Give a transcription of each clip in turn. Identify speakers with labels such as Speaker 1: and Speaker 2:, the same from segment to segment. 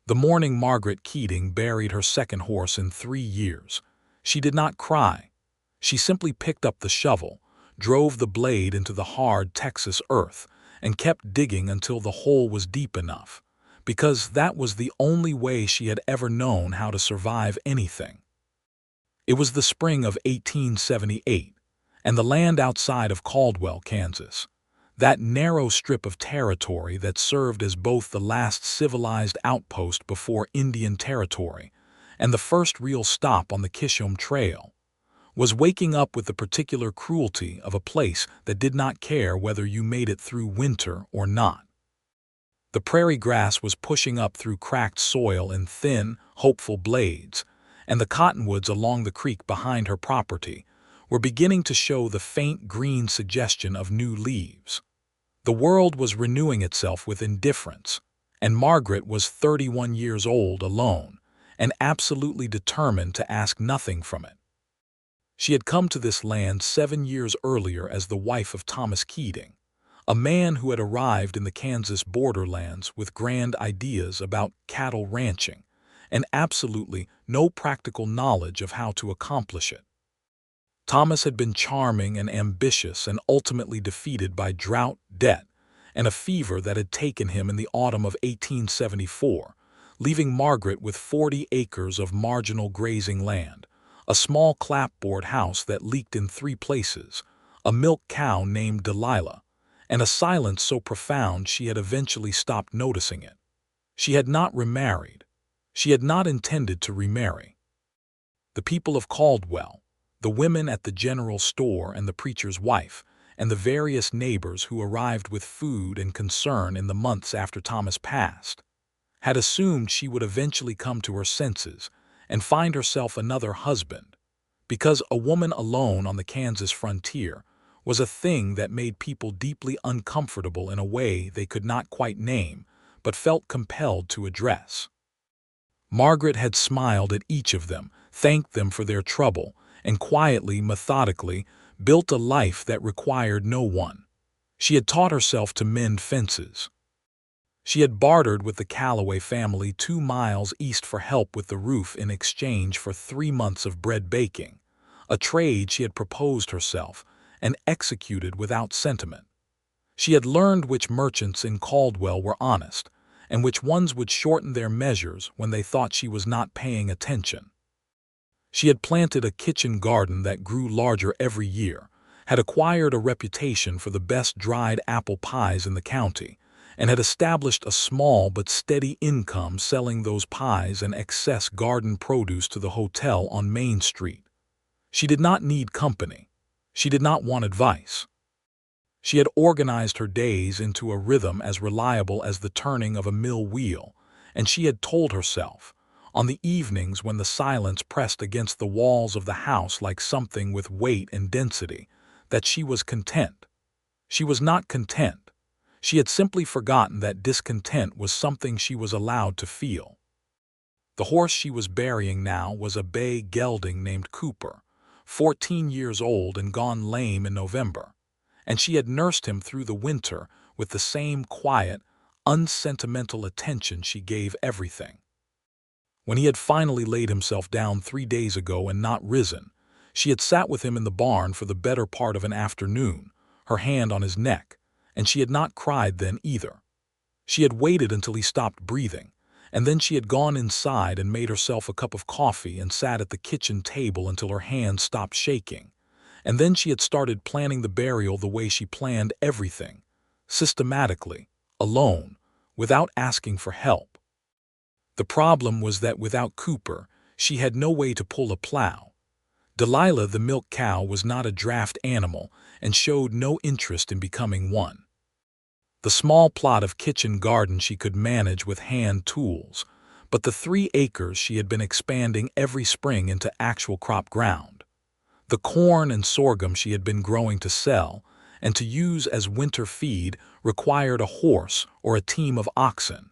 Speaker 1: The morning Margaret Keating buried her second horse in 3 years. She did not cry. She simply picked up the shovel, drove the blade into the hard Texas earth, and kept digging until the hole was deep enough, because that was the only way she had ever known how to survive anything. It was the spring of 1878, and the land outside of Caldwell, Kansas, that narrow strip of territory that served as both the last civilized outpost before Indian Territory and the first real stop on the Kishom Trail, was waking up with the particular cruelty of a place that did not care whether you made it through winter or not. The prairie grass was pushing up through cracked soil in thin, hopeful blades, and the cottonwoods along the creek behind her property were beginning to show the faint green suggestion of new leaves. The world was renewing itself with indifference, and Margaret was 31 years old alone, and absolutely determined to ask nothing from it. She had come to this land 7 years earlier as the wife of Thomas Keating, a man who had arrived in the Kansas borderlands with grand ideas about cattle ranching and absolutely no practical knowledge of how to accomplish it. Thomas had been charming and ambitious and ultimately defeated by drought, debt, and a fever that had taken him in the autumn of 1874, leaving Margaret with 40 acres of marginal grazing land, a small clapboard house that leaked in 3 places, a milk cow named Delilah, and a silence so profound she had eventually stopped noticing it. She had not remarried. She had not intended to remarry. The people of Caldwell, the women at the general store and the preacher's wife, and the various neighbors who arrived with food and concern in the months after Thomas passed, had assumed she would eventually come to her senses and find herself another husband, because a woman alone on the Kansas frontier was a thing that made people deeply uncomfortable in a way they could not quite name but felt compelled to address. Margaret had smiled at each of them, thanked them for their trouble, and quietly, methodically, built a life that required no one. She had taught herself to mend fences. She had bartered with the Calloway family 2 miles east for help with the roof in exchange for 3 months of bread baking, a trade she had proposed herself and executed without sentiment. She had learned which merchants in Caldwell were honest, and which ones would shorten their measures when they thought she was not paying attention. She had planted a kitchen garden that grew larger every year, had acquired a reputation for the best dried apple pies in the county, and had established a small but steady income selling those pies and excess garden produce to the hotel on Main Street. She did not need company. She did not want advice. She had organized her days into a rhythm as reliable as the turning of a mill wheel, and she had told herself, on the evenings when the silence pressed against the walls of the house like something with weight and density, that she was content. She was not content. She had simply forgotten that discontent was something she was allowed to feel. The horse she was burying now was a bay gelding named Cooper, 14 years old and gone lame in November, and she had nursed him through the winter with the same quiet, unsentimental attention she gave everything. When he had finally laid himself down 3 days ago and not risen, she had sat with him in the barn for the better part of an afternoon, her hand on his neck, and she had not cried then either. She had waited until he stopped breathing, and then she had gone inside and made herself a cup of coffee and sat at the kitchen table until her hands stopped shaking, and then she had started planning the burial the way she planned everything, systematically, alone, without asking for help. The problem was that without Cooper, she had no way to pull a plow. Delilah the milk cow was not a draft animal and showed no interest in becoming one. The small plot of kitchen garden she could manage with hand tools, but the 3 acres she had been expanding every spring into actual crop ground. The corn and sorghum she had been growing to sell and to use as winter feed required a horse or a team of oxen,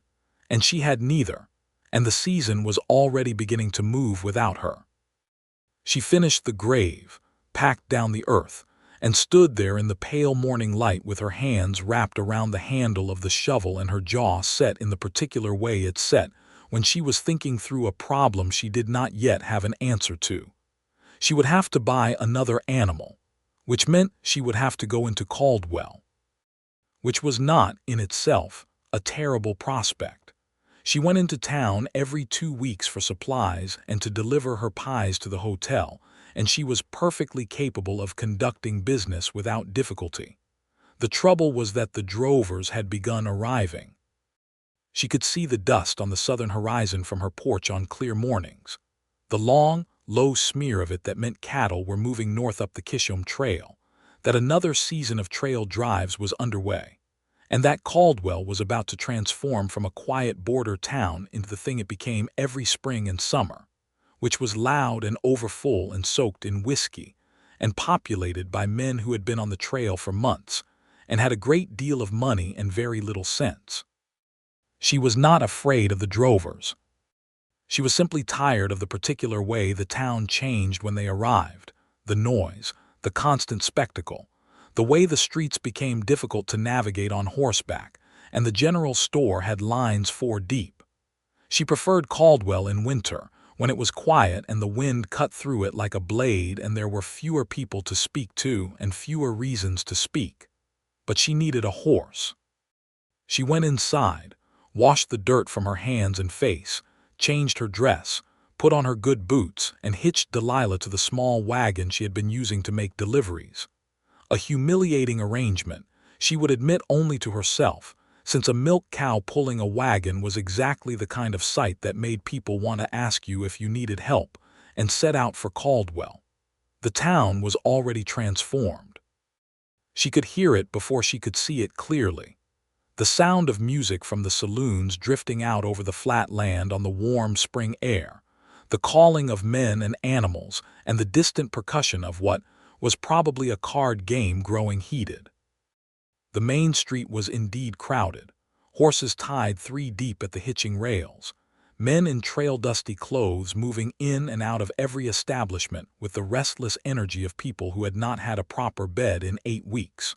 Speaker 1: and she had neither, and the season was already beginning to move without her. She finished the grave, packed down the earth, and stood there in the pale morning light with her hands wrapped around the handle of the shovel and her jaw set in the particular way it set when she was thinking through a problem she did not yet have an answer to. She would have to buy another animal, which meant she would have to go into Caldwell, which was not, in itself, a terrible prospect. She went into town every 2 weeks for supplies and to deliver her pies to the hotel, and she was perfectly capable of conducting business without difficulty. The trouble was that the drovers had begun arriving. She could see the dust on the southern horizon from her porch on clear mornings. The long, low smear of it that meant cattle were moving north up the Kishom Trail, that another season of trail drives was underway, and that Caldwell was about to transform from a quiet border town into the thing it became every spring and summer, which was loud and overfull and soaked in whiskey, and populated by men who had been on the trail for months, and had a great deal of money and very little sense. She was not afraid of the drovers. She was simply tired of the particular way the town changed when they arrived, the noise, the constant spectacle, the way the streets became difficult to navigate on horseback, and the general store had lines 4 deep. She preferred Caldwell in winter, when it was quiet and the wind cut through it like a blade and there were fewer people to speak to and fewer reasons to speak. But she needed a horse. She went inside, washed the dirt from her hands and face, changed her dress, put on her good boots, and hitched Delilah to the small wagon she had been using to make deliveries. A humiliating arrangement, she would admit only to herself, since a milk cow pulling a wagon was exactly the kind of sight that made people want to ask you if you needed help, and set out for Caldwell. The town was already transformed. She could hear it before she could see it clearly. The sound of music from the saloons drifting out over the flat land on the warm spring air, the calling of men and animals, and the distant percussion of what was probably a card game growing heated. The main street was indeed crowded, horses tied 3 deep at the hitching rails, men in trail-dusty clothes moving in and out of every establishment with the restless energy of people who had not had a proper bed in 8 weeks.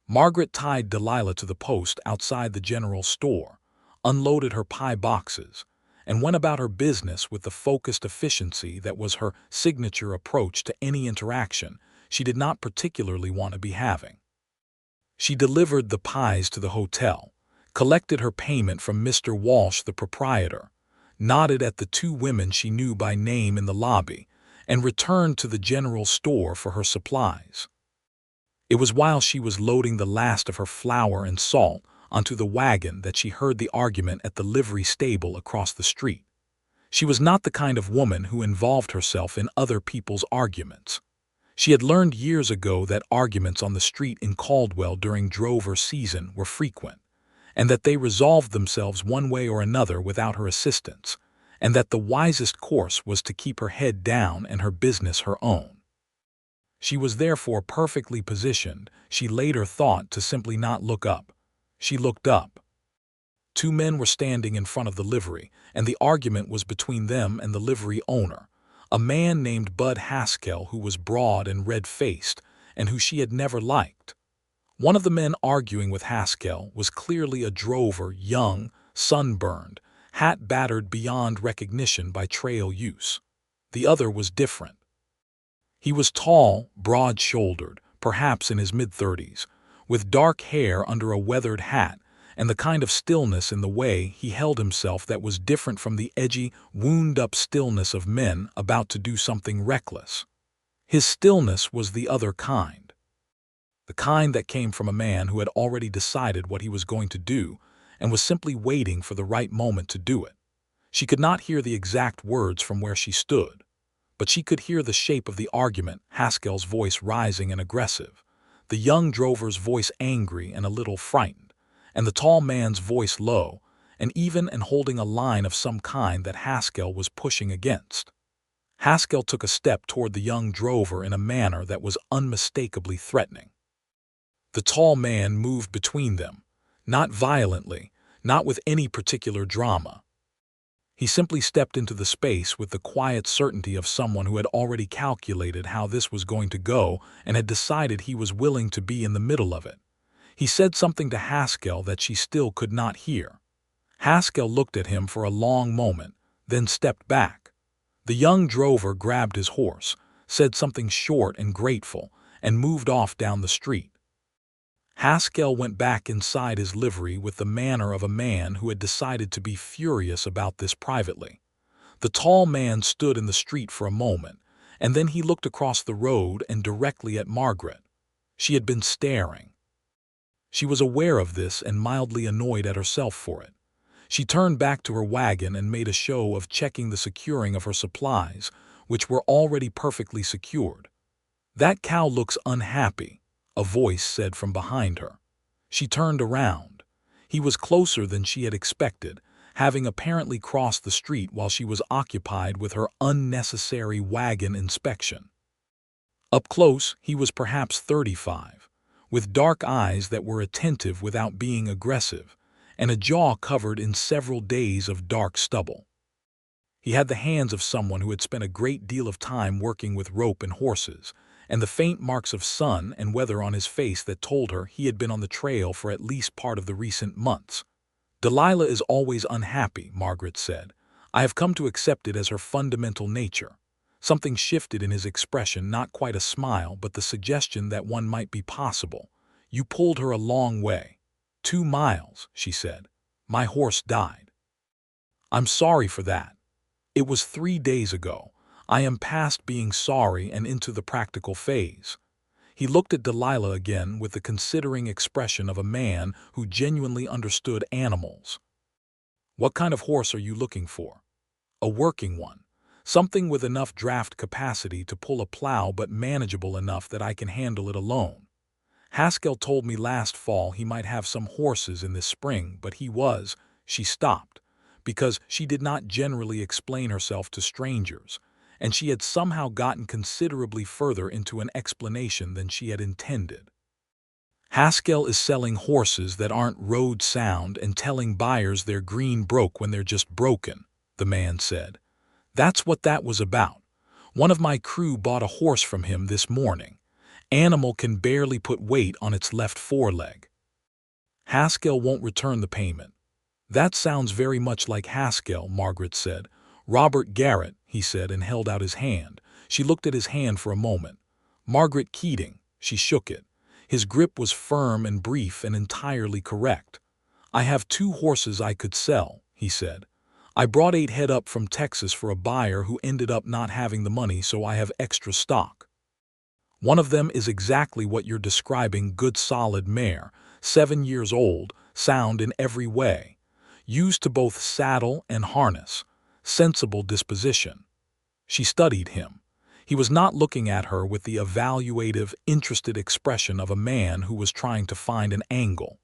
Speaker 1: Margaret tied Delilah to the post outside the general store, unloaded her pie boxes, and went about her business with the focused efficiency that was her signature approach to any interaction she did not particularly want to be having. She delivered the pies to the hotel, collected her payment from Mr. Walsh, the proprietor, nodded at the 2 women she knew by name in the lobby, and returned to the general store for her supplies. It was while she was loading the last of her flour and salt onto the wagon that she heard the argument at the livery stable across the street. She was not the kind of woman who involved herself in other people's arguments. She had learned years ago that arguments on the street in Caldwell during drover season were frequent, and that they resolved themselves one way or another without her assistance, and that the wisest course was to keep her head down and her business her own. She was therefore perfectly positioned, she later thought, to simply not look up. She looked up. 2 men were standing in front of the livery, and the argument was between them and the livery owner, a man named Bud Haskell, who was broad and red-faced, and who she had never liked. One of the men arguing with Haskell was clearly a drover, young, sunburned, hat battered beyond recognition by trail use. The other was different. He was tall, broad-shouldered, perhaps in his mid-30s, with dark hair under a weathered hat, and the kind of stillness in the way he held himself that was different from the edgy, wound-up stillness of men about to do something reckless. His stillness was the other kind. The kind that came from a man who had already decided what he was going to do and was simply waiting for the right moment to do it. She could not hear the exact words from where she stood, but she could hear the shape of the argument, Haskell's voice rising and aggressive, the young drover's voice angry and a little frightened, and the tall man's voice low, and even and holding a line of some kind that Haskell was pushing against. Haskell took a step toward the young drover in a manner that was unmistakably threatening. The tall man moved between them, not violently, not with any particular drama. He simply stepped into the space with the quiet certainty of someone who had already calculated how this was going to go and had decided he was willing to be in the middle of it. He said something to Haskell that she still could not hear. Haskell looked at him for a long moment, then stepped back. The young drover grabbed his horse, said something short and grateful, and moved off down the street. Haskell went back inside his livery with the manner of a man who had decided to be furious about this privately. The tall man stood in the street for a moment, and then he looked across the road and directly at Margaret. She had been staring. She was aware of this and mildly annoyed at herself for it. She turned back to her wagon and made a show of checking the securing of her supplies, which were already perfectly secured. "That cow looks unhappy," a voice said from behind her. She turned around. He was closer than she had expected, having apparently crossed the street while she was occupied with her unnecessary wagon inspection. Up close, he was perhaps 35, with dark eyes that were attentive without being aggressive, and a jaw covered in several days of dark stubble. He had the hands of someone who had spent a great deal of time working with rope and horses, and the faint marks of sun and weather on his face that told her he had been on the trail for at least part of the recent months. "Delilah is always unhappy," Margaret said. "I have come to accept it as her fundamental nature." Something shifted in his expression, not quite a smile, but the suggestion that one might be possible. "You pulled her a long way." 2 miles, she said. "My horse died." "I'm sorry for that. It was 3 days ago. I am past being sorry and into the practical phase." He looked at Delilah again with the considering expression of a man who genuinely understood animals. "What kind of horse are you looking for?" "A working one. Something with enough draft capacity to pull a plow but manageable enough that I can handle it alone. Haskell told me last fall he might have some horses in this spring, but he was—" She stopped, because she did not generally explain herself to strangers, and she had somehow gotten considerably further into an explanation than she had intended. "Haskell is selling horses that aren't road sound and telling buyers they're green broke when they're just broken," the man said. "That's what that was about. One of my crew bought a horse from him this morning. Animal can barely put weight on its left foreleg. Haskell won't return the payment." "That sounds very much like Haskell," Margaret said. "Robert Garrett," he said, and held out his hand. She looked at his hand for a moment. "Margaret Keating." She shook it. His grip was firm and brief and entirely correct. "I have 2 horses I could sell," he said. "I brought 8 head up from Texas for a buyer who ended up not having the money, so I have extra stock. One of them is exactly what you're describing, good solid mare, 7 years old, sound in every way, used to both saddle and harness, sensible disposition." She studied him. He was not looking at her with the evaluative, interested expression of a man who was trying to find an angle.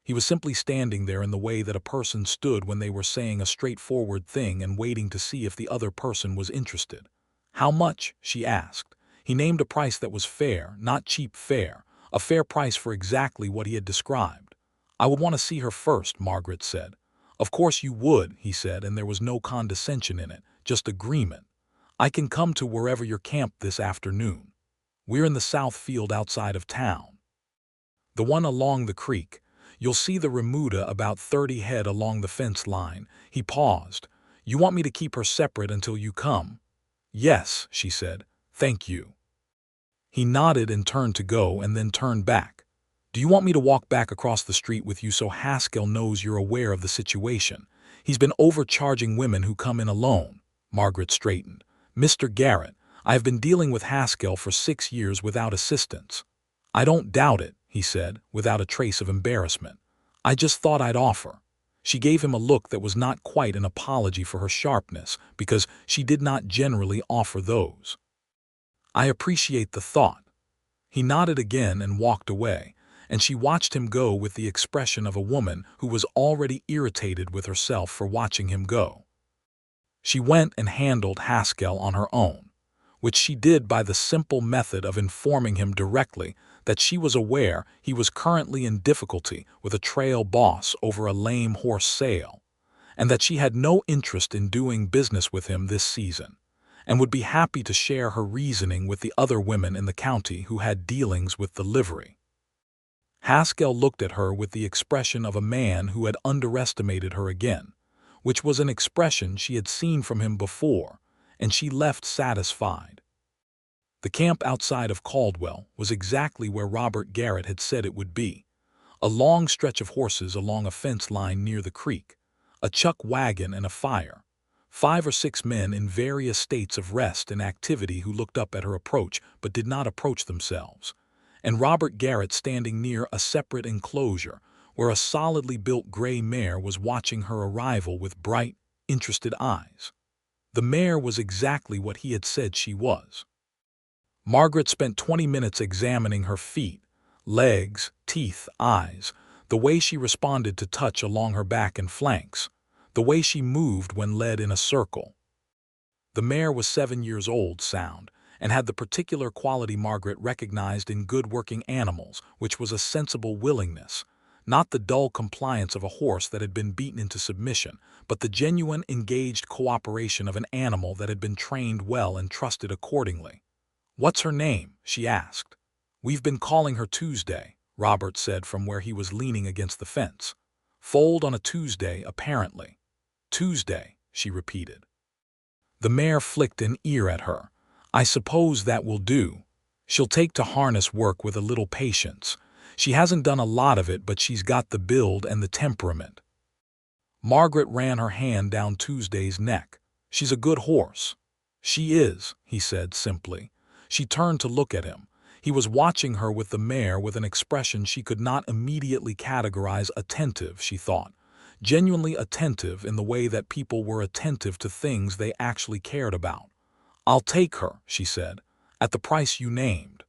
Speaker 1: He was simply standing there in the way that a person stood when they were saying a straightforward thing and waiting to see if the other person was interested. "How much?" she asked. He named a price that was fair, not cheap fare, a fair price for exactly what he had described. "I would want to see her first," Margaret said. "Of course you would," he said, and there was no condescension in it, just agreement. "I can come to wherever you're camped this afternoon. We're in the south field outside of town. The one along the creek. You'll see the remuda about 30 head along the fence line." He paused. "You want me to keep her separate until you come?" "Yes," she said. "Thank you." He nodded and turned to go, and then turned back. "Do you want me to walk back across the street with you so Haskell knows you're aware of the situation? He's been overcharging women who come in alone." Margaret straightened. "Mr. Garrett, I have been dealing with Haskell for 6 years without assistance." "I don't doubt it," he said, without a trace of embarrassment. "I just thought I'd offer." She gave him a look that was not quite an apology for her sharpness, because she did not generally offer those. "I appreciate the thought." He nodded again and walked away, and she watched him go with the expression of a woman who was already irritated with herself for watching him go. She went and handled Haskell on her own, which she did by the simple method of informing him directly that she was aware he was currently in difficulty with a trail boss over a lame horse sale, and that she had no interest in doing business with him this season, and would be happy to share her reasoning with the other women in the county who had dealings with the livery. Haskell looked at her with the expression of a man who had underestimated her again, which was an expression she had seen from him before, and she left satisfied. The camp outside of Caldwell was exactly where Robert Garrett had said it would be. A long stretch of horses along a fence line near the creek, a chuck wagon and a fire. 5 or 6 men in various states of rest and activity who looked up at her approach but did not approach themselves. And Robert Garrett standing near a separate enclosure where a solidly built gray mare was watching her arrival with bright, interested eyes. The mare was exactly what he had said she was. Margaret spent 20 minutes examining her feet, legs, teeth, eyes, the way she responded to touch along her back and flanks, the way she moved when led in a circle. The mare was 7 years old sound, and had the particular quality Margaret recognized in good working animals, which was a sensible willingness, not the dull compliance of a horse that had been beaten into submission, but the genuine engaged cooperation of an animal that had been trained well and trusted accordingly. "What's her name?" she asked. "We've been calling her Tuesday," Robert said from where he was leaning against the fence. "Foaled on a Tuesday, apparently." "Tuesday," she repeated. The mare flicked an ear at her. "I suppose that will do. She'll take to harness work with a little patience. She hasn't done a lot of it, but she's got the build and the temperament." Margaret ran her hand down Tuesday's neck. "She's a good horse." "She is," he said simply. She turned to look at him. He was watching her with the mare with an expression she could not immediately categorize. Attentive, she thought. Genuinely attentive in the way that people were attentive to things they actually cared about. "I'll take her," she said, "at the price you named."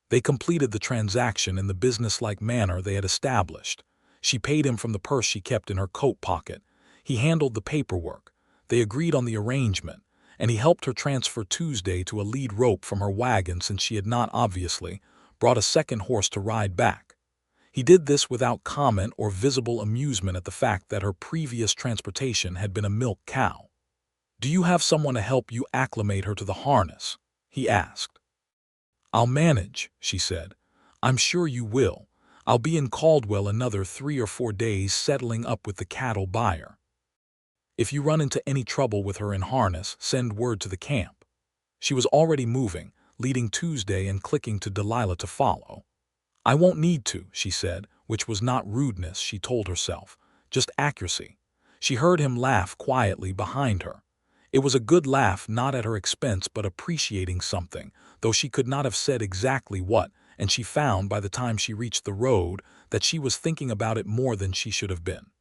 Speaker 1: They completed the transaction in the businesslike manner they had established. She paid him from the purse she kept in her coat pocket. He handled the paperwork. They agreed on the arrangement, and he helped her transfer Tuesday to a lead rope from her wagon since she had not, obviously, brought a second horse to ride back. He did this without comment or visible amusement at the fact that her previous transportation had been a milk cow. "Do you have someone to help you acclimate her to the harness?" he asked. "I'll manage," she said. "I'm sure you will. I'll be in Caldwell another 3 or 4 days settling up with the cattle buyer. If you run into any trouble with her in harness, send word to the camp." She was already moving, leading Tuesday and clicking to Delilah to follow. "I won't need to," she said, which was not rudeness, she told herself, just accuracy. She heard him laugh quietly behind her. It was a good laugh, not at her expense but appreciating something, though she could not have said exactly what, and she found by the time she reached the road that she was thinking about it more than she should have been.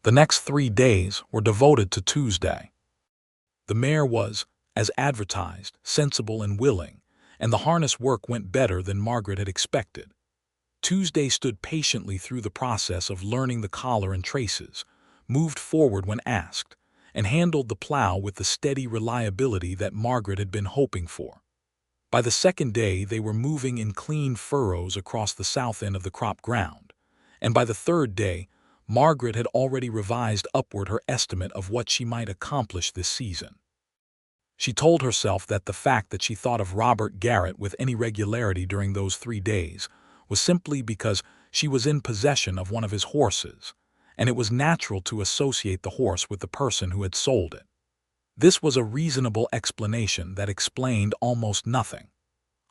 Speaker 1: The next 3 days were devoted to Tuesday. The mare was, as advertised, sensible and willing, and the harness work went better than Margaret had expected. Tuesday stood patiently through the process of learning the collar and traces, moved forward when asked, and handled the plow with the steady reliability that Margaret had been hoping for. By the second day they were moving in clean furrows across the south end of the crop ground, and by the third day Margaret had already revised upward her estimate of what she might accomplish this season. She told herself that the fact that she thought of Robert Garrett with any regularity during those 3 days was simply because she was in possession of one of his horses, and it was natural to associate the horse with the person who had sold it. This was a reasonable explanation that explained almost nothing.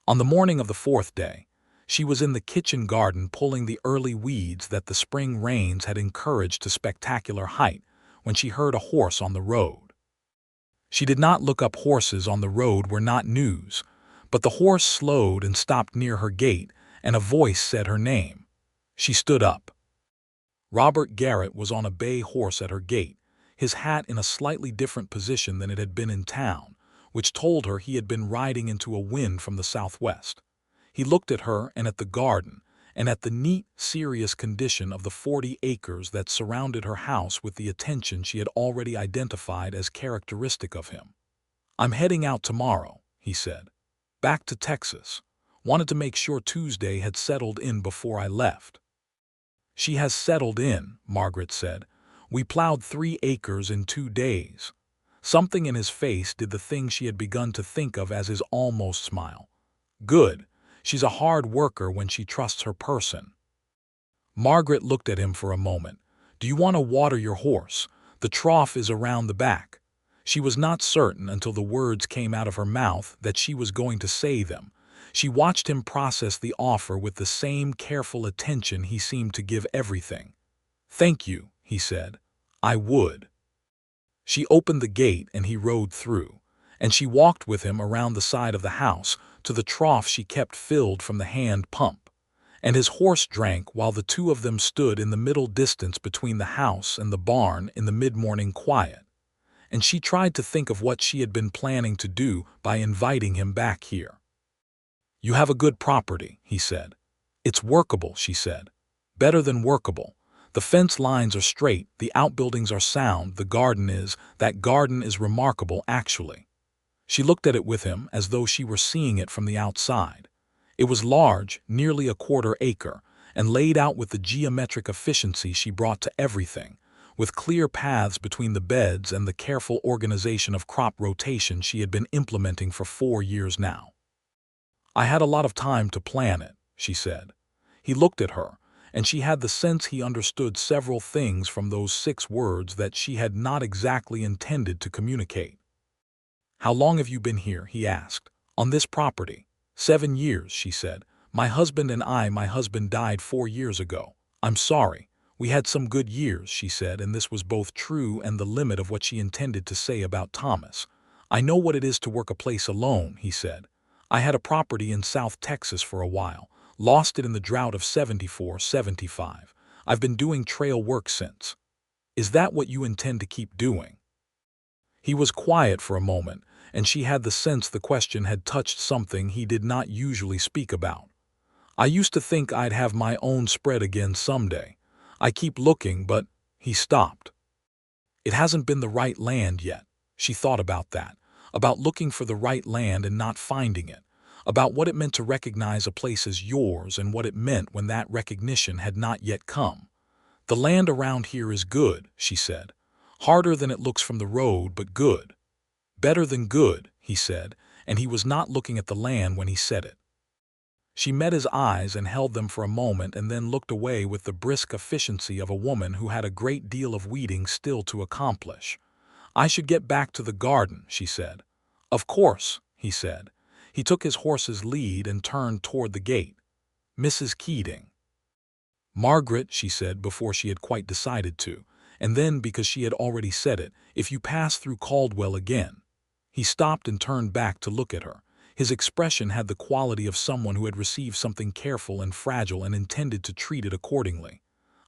Speaker 1: On the morning of the 4th day, she was in the kitchen garden pulling the early weeds that the spring rains had encouraged to spectacular height when she heard a horse on the road. She did not look up. Horses on the road were not news, but the horse slowed and stopped near her gate, and a voice said her name. She stood up. Robert Garrett was on a bay horse at her gate, his hat in a slightly different position than it had been in town, which told her he had been riding into a wind from the southwest. He looked at her and at the garden, and at the neat, serious condition of the 40 acres that surrounded her house with the attention she had already identified as characteristic of him. "I'm heading out tomorrow," he said. "Back to Texas. Wanted to make sure Tuesday had settled in before I left." "She has settled in," Margaret said. "We plowed 3 acres in 2 days." Something in his face did the thing she had begun to think of as his almost smile. "Good. She's a hard worker when she trusts her person." Margaret looked at him for a moment. "Do you want to water your horse? The trough is around the back." She was not certain until the words came out of her mouth that she was going to say them. She watched him process the offer with the same careful attention he seemed to give everything. "Thank you," he said. "I would." She opened the gate and he rode through, and she walked with him around the side of the house to the trough she kept filled from the hand pump. And his horse drank while the two of them stood in the middle distance between the house and the barn in the mid-morning quiet. And she tried to think of what she had been planning to do by inviting him back here. "You have a good property," he said. "It's workable," she said. "Better than workable. The fence lines are straight, the outbuildings are sound, that garden is remarkable, actually." She looked at it with him as though she were seeing it from the outside. It was large, nearly a quarter acre, and laid out with the geometric efficiency she brought to everything, with clear paths between the beds and the careful organization of crop rotation she had been implementing for 4 years now. "I had a lot of time to plan it," she said. He looked at her, and she had the sense he understood several things from those 6 words that she had not exactly intended to communicate. "How long have you been here?" he asked. "On this property?" 7 years, she said. My husband died 4 years ago. I'm sorry. We had some good years," she said, and this was both true and the limit of what she intended to say about Thomas. "I know what it is to work a place alone," he said. "I had a property in South Texas for a while, lost it in the drought of 74-75. I've been doing trail work since." "Is that what you intend to keep doing?" He was quiet for a moment, and she had the sense the question had touched something he did not usually speak about. "I used to think I'd have my own spread again someday. I keep looking, but—" He stopped. It hasn't been the right land yet. She thought about that, about looking for the right land and not finding it, about what it meant to recognize a place as yours and what it meant when that recognition had not yet come. "The land around here is good," she said. "Harder than it looks from the road, but good." "Better than good," he said, and he was not looking at the land when he said it. She met his eyes and held them for a moment and then looked away with the brisk efficiency of a woman who had a great deal of weeding still to accomplish. "I should get back to the garden," she said. "Of course," he said. He took his horse's lead and turned toward the gate. "Mrs. Keating." "Margaret," she said before she had quite decided to, and then because she had already said it, "if you pass through Caldwell again." He stopped and turned back to look at her. His expression had the quality of someone who had received something careful and fragile and intended to treat it accordingly.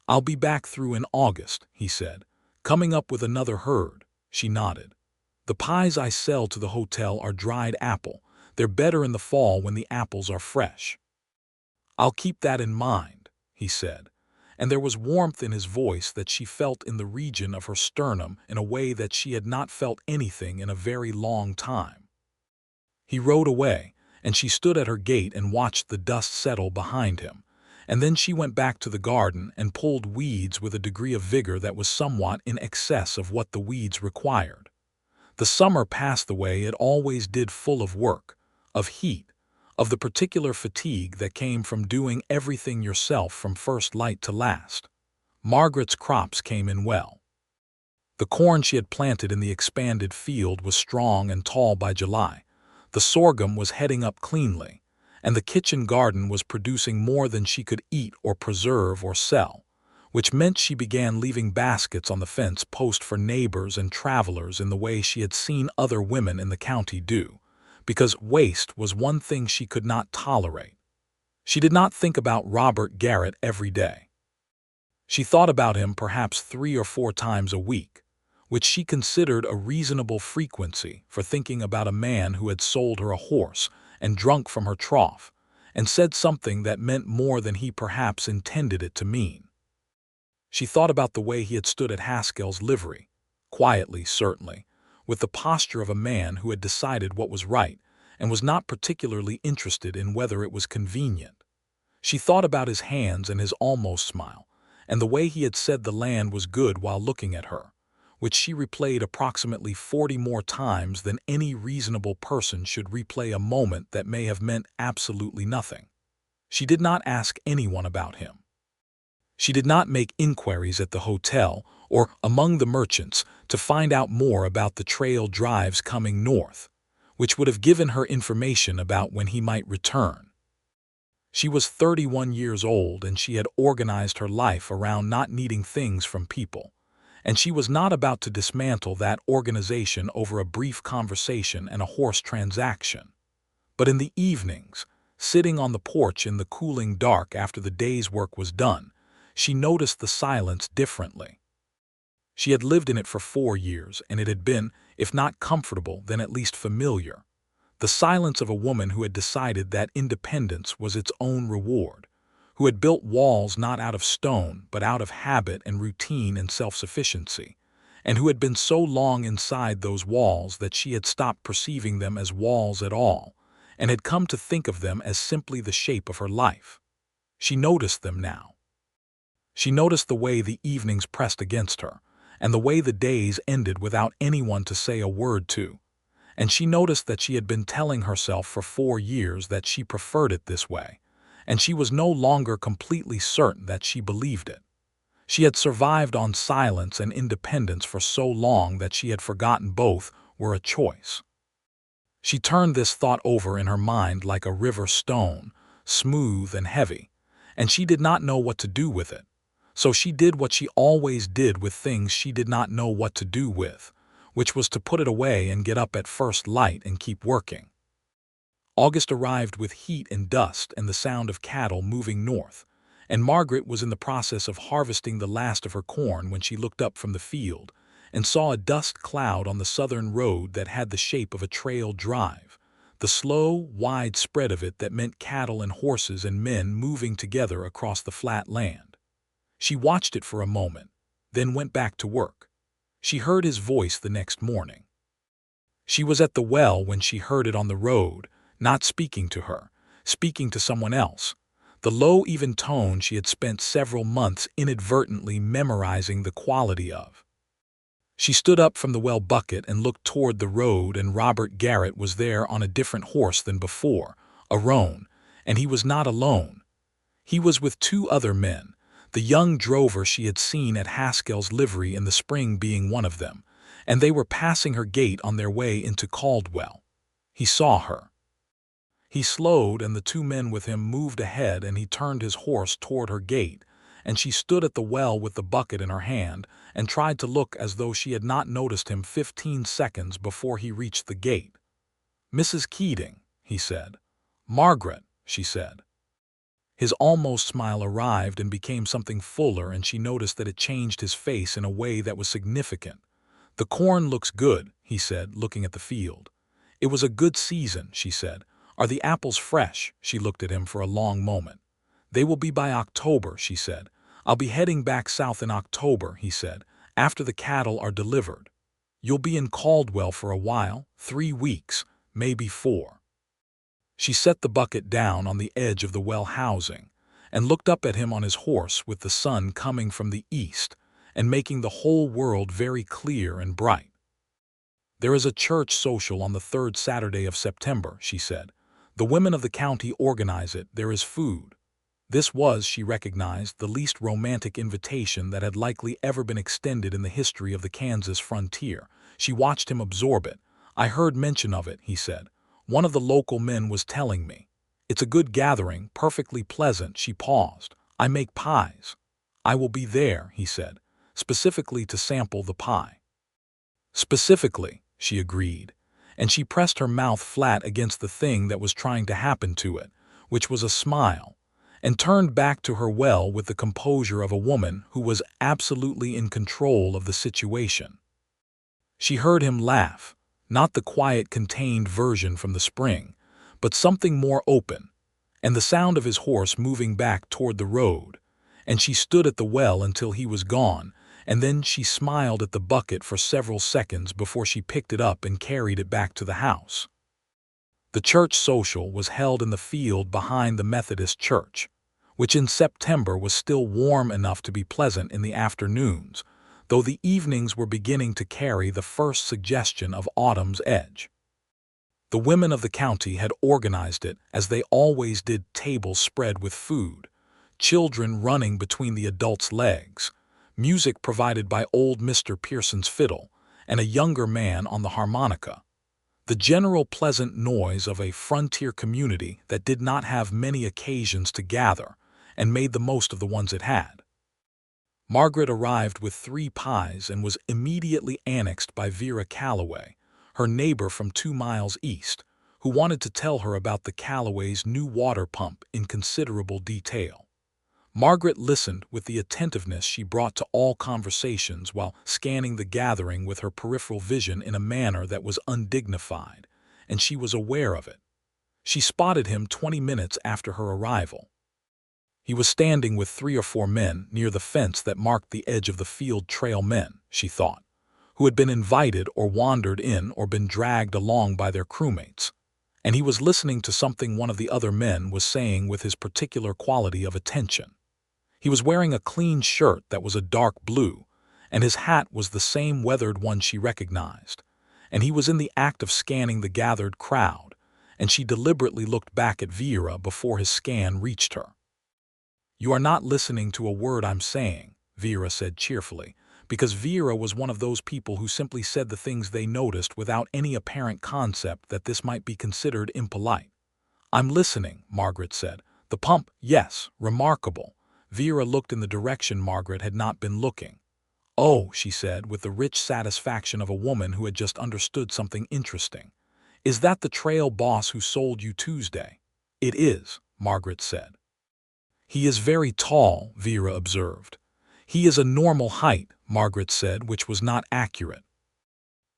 Speaker 1: "I'll be back through in August," he said. "Coming up with another herd." She nodded. "The pies I sell to the hotel are dried apple. They're better in the fall when the apples are fresh." "I'll keep that in mind," he said, and there was warmth in his voice that she felt in the region of her sternum in a way that she had not felt anything in a very long time. He rode away, and she stood at her gate and watched the dust settle behind him, and then she went back to the garden and pulled weeds with a degree of vigor that was somewhat in excess of what the weeds required. The summer passed the way it always did, full of work, of heat, of the particular fatigue that came from doing everything yourself from first light to last. Margaret's crops came in well. The corn she had planted in the expanded field was strong and tall by July. The sorghum was heading up cleanly, and the kitchen garden was producing more than she could eat or preserve or sell, which meant she began leaving baskets on the fence post for neighbors and travelers in the way she had seen other women in the county do, because waste was one thing she could not tolerate. She did not think about Robert Garrett every day. She thought about him perhaps 3 or 4 times a week, which she considered a reasonable frequency for thinking about a man who had sold her a horse and drunk from her trough, and said something that meant more than he perhaps intended it to mean. She thought about the way he had stood at Haskell's livery, quietly certainly, with the posture of a man who had decided what was right and was not particularly interested in whether it was convenient. She thought about his hands and his almost smile, and the way he had said the land was good while looking at her, which she replayed approximately 40 more times than any reasonable person should replay a moment that may have meant absolutely nothing. She did not ask anyone about him. She did not make inquiries at the hotel or among the merchants to find out more about the trail drives coming north, which would have given her information about when he might return. She was 31 years old and she had organized her life around not needing things from people, and she was not about to dismantle that organization over a brief conversation and a horse transaction. But in the evenings, sitting on the porch in the cooling dark after the day's work was done, she noticed the silence differently. She had lived in it for 4 years, and it had been, if not comfortable, then at least familiar. The silence of a woman who had decided that independence was its own reward, who had built walls not out of stone but out of habit and routine and self-sufficiency, and who had been so long inside those walls that she had stopped perceiving them as walls at all, and had come to think of them as simply the shape of her life. She noticed them now. She noticed the way the evenings pressed against her, and the way the days ended without anyone to say a word to. And she noticed that she had been telling herself for 4 years that she preferred it this way, and she was no longer completely certain that she believed it. She had survived on silence and independence for so long that she had forgotten both were a choice. She turned this thought over in her mind like a river stone, smooth and heavy, and she did not know what to do with it. So she did what she always did with things she did not know what to do with, which was to put it away and get up at first light and keep working. August arrived with heat and dust and the sound of cattle moving north, and Margaret was in the process of harvesting the last of her corn when she looked up from the field and saw a dust cloud on the southern road that had the shape of a trail drive, the slow, wide spread of it that meant cattle and horses and men moving together across the flat land. She watched it for a moment, then went back to work. She heard his voice the next morning. She was at the well when she heard it on the road, not speaking to her, speaking to someone else, the low, even tone she had spent several months inadvertently memorizing the quality of. She stood up from the well bucket and looked toward the road, and Robert Garrett was there on a different horse than before, a roan, and he was not alone. He was with 2 other men, the young drover she had seen at Haskell's livery in the spring being one of them, and they were passing her gate on their way into Caldwell. He saw her. He slowed, and the 2 men with him moved ahead, and he turned his horse toward her gate, and she stood at the well with the bucket in her hand and tried to look as though she had not noticed him 15 seconds before he reached the gate. "Mrs. Keating," he said. "Margaret," she said. His almost smile arrived and became something fuller, and she noticed that it changed his face in a way that was significant. "The corn looks good," he said, looking at the field. "It was a good season," she said. "Are the apples fresh?" She looked at him for a long moment. "They will be by October," she said. "I'll be heading back south in October," he said, "after the cattle are delivered. You'll be in Caldwell for a while, 3 weeks, maybe 4. She set the bucket down on the edge of the well housing and looked up at him on his horse with the sun coming from the east and making the whole world very clear and bright. "There is a church social on the 3rd Saturday of September," she said. "The women of the county organize it. There is food." This was, she recognized, the least romantic invitation that had likely ever been extended in the history of the Kansas frontier. She watched him absorb it. "I heard mention of it," he said. "One of the local men was telling me. It's a good gathering, perfectly pleasant." She paused. "I make pies." "I will be there," he said, "specifically to sample the pie." "Specifically," she agreed, and she pressed her mouth flat against the thing that was trying to happen to it, which was a smile, and turned back to her well with the composure of a woman who was absolutely in control of the situation. She heard him laugh, not the quiet, contained version from the spring, but something more open, and the sound of his horse moving back toward the road, and she stood at the well until he was gone, and then she smiled at the bucket for several seconds before she picked it up and carried it back to the house. The church social was held in the field behind the Methodist church, which in September was still warm enough to be pleasant in the afternoons, though the evenings were beginning to carry the first suggestion of autumn's edge. The women of the county had organized it as they always did, tables spread with food, children running between the adults' legs, music provided by old Mr. Pearson's fiddle, and a younger man on the harmonica. The general pleasant noise of a frontier community that did not have many occasions to gather and made the most of the ones it had. Margaret arrived with 3 pies and was immediately annexed by Vera Calloway, her neighbor from 2 miles east, who wanted to tell her about the Calloway's new water pump in considerable detail. Margaret listened with the attentiveness she brought to all conversations while scanning the gathering with her peripheral vision in a manner that was undignified, and she was aware of it. She spotted him 20 minutes after her arrival. He was standing with 3 or 4 men near the fence that marked the edge of the field. Trail men, she thought, who had been invited or wandered in or been dragged along by their crewmates. And he was listening to something one of the other men was saying with his particular quality of attention. He was wearing a clean shirt that was a dark blue, and his hat was the same weathered one she recognized, and he was in the act of scanning the gathered crowd, and she deliberately looked back at Vera before his scan reached her. "You are not listening to a word I'm saying," Vera said cheerfully, because Vera was one of those people who simply said the things they noticed without any apparent concept that this might be considered impolite. "I'm listening," Margaret said. "The pump, yes, remarkable." Vera looked in the direction Margaret had not been looking. "Oh," she said, with the rich satisfaction of a woman who had just understood something interesting. "Is that the trail boss who sold you Tuesday?" "It is," Margaret said. "He is very tall," Vera observed. "He is a normal height," Margaret said, which was not accurate.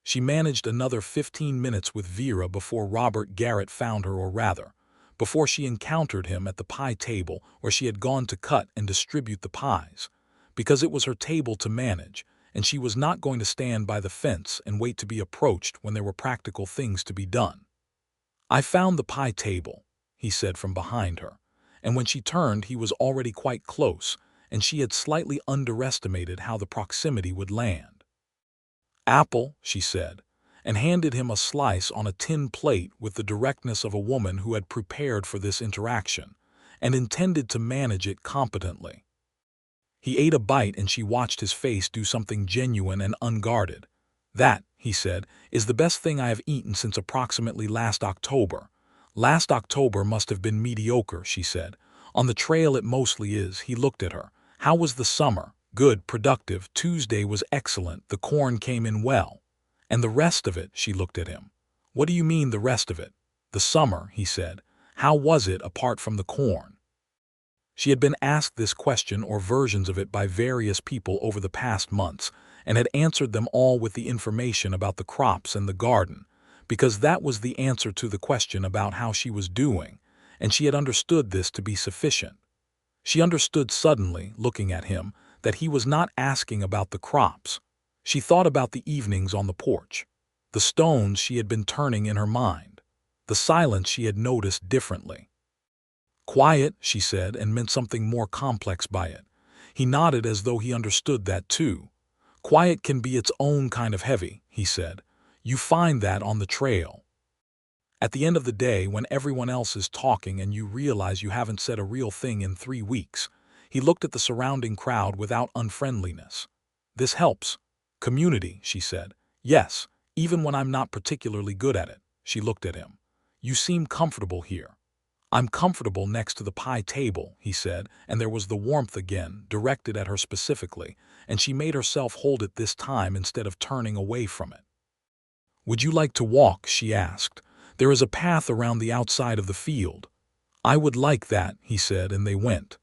Speaker 1: She managed another 15 minutes with Vera before Robert Garrett found her, or rather, before she encountered him at the pie table where she had gone to cut and distribute the pies, because it was her table to manage, and she was not going to stand by the fence and wait to be approached when there were practical things to be done. "I found the pie table," he said from behind her, and when she turned he was already quite close, and she had slightly underestimated how the proximity would land. "Apple," she said, and handed him a slice on a tin plate with the directness of a woman who had prepared for this interaction and intended to manage it competently. He ate a bite and she watched his face do something genuine and unguarded. "That," he said, "is the best thing I have eaten since approximately last October." "Last October must have been mediocre," she said. "On the trail it mostly is." He looked at her. "How was the summer?" "Good, productive. Tuesday was excellent. The corn came in well." "And the rest of it?" She looked at him. "What do you mean, the rest of it?" "The summer," he said. "How was it apart from the corn?" She had been asked this question or versions of it by various people over the past months and had answered them all with the information about the crops and the garden, because that was the answer to the question about how she was doing, and she had understood this to be sufficient. She understood suddenly, looking at him, that he was not asking about the crops. She thought about the evenings on the porch, the stones she had been turning in her mind, the silence she had noticed differently. "Quiet," she said, and meant something more complex by it. He nodded as though he understood that too. "Quiet can be its own kind of heavy," he said. "You find that on the trail. At the end of the day, when everyone else is talking and you realize you haven't said a real thing in 3 weeks." He looked at the surrounding crowd without unfriendliness. "This helps. Community," she said. "Yes, even when I'm not particularly good at it." She looked at him. "You seem comfortable here." "I'm comfortable next to the pie table," he said, and there was the warmth again, directed at her specifically, and she made herself hold it this time instead of turning away from it. "Would you like to walk?" she asked. "There is a path around the outside of the field." "I would like that," he said, and they went.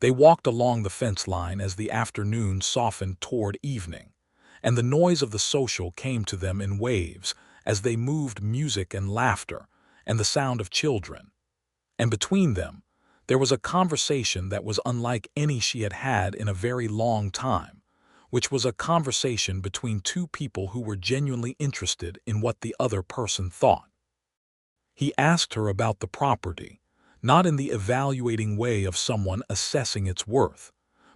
Speaker 1: They walked along the fence line as the afternoon softened toward evening, and the noise of the social came to them in waves as they moved, music and laughter, and the sound of children. And between them, there was a conversation that was unlike any she had had in a very long time, which was a conversation between 2 people who were genuinely interested in what the other person thought. He asked her about the property, not in the evaluating way of someone assessing its worth,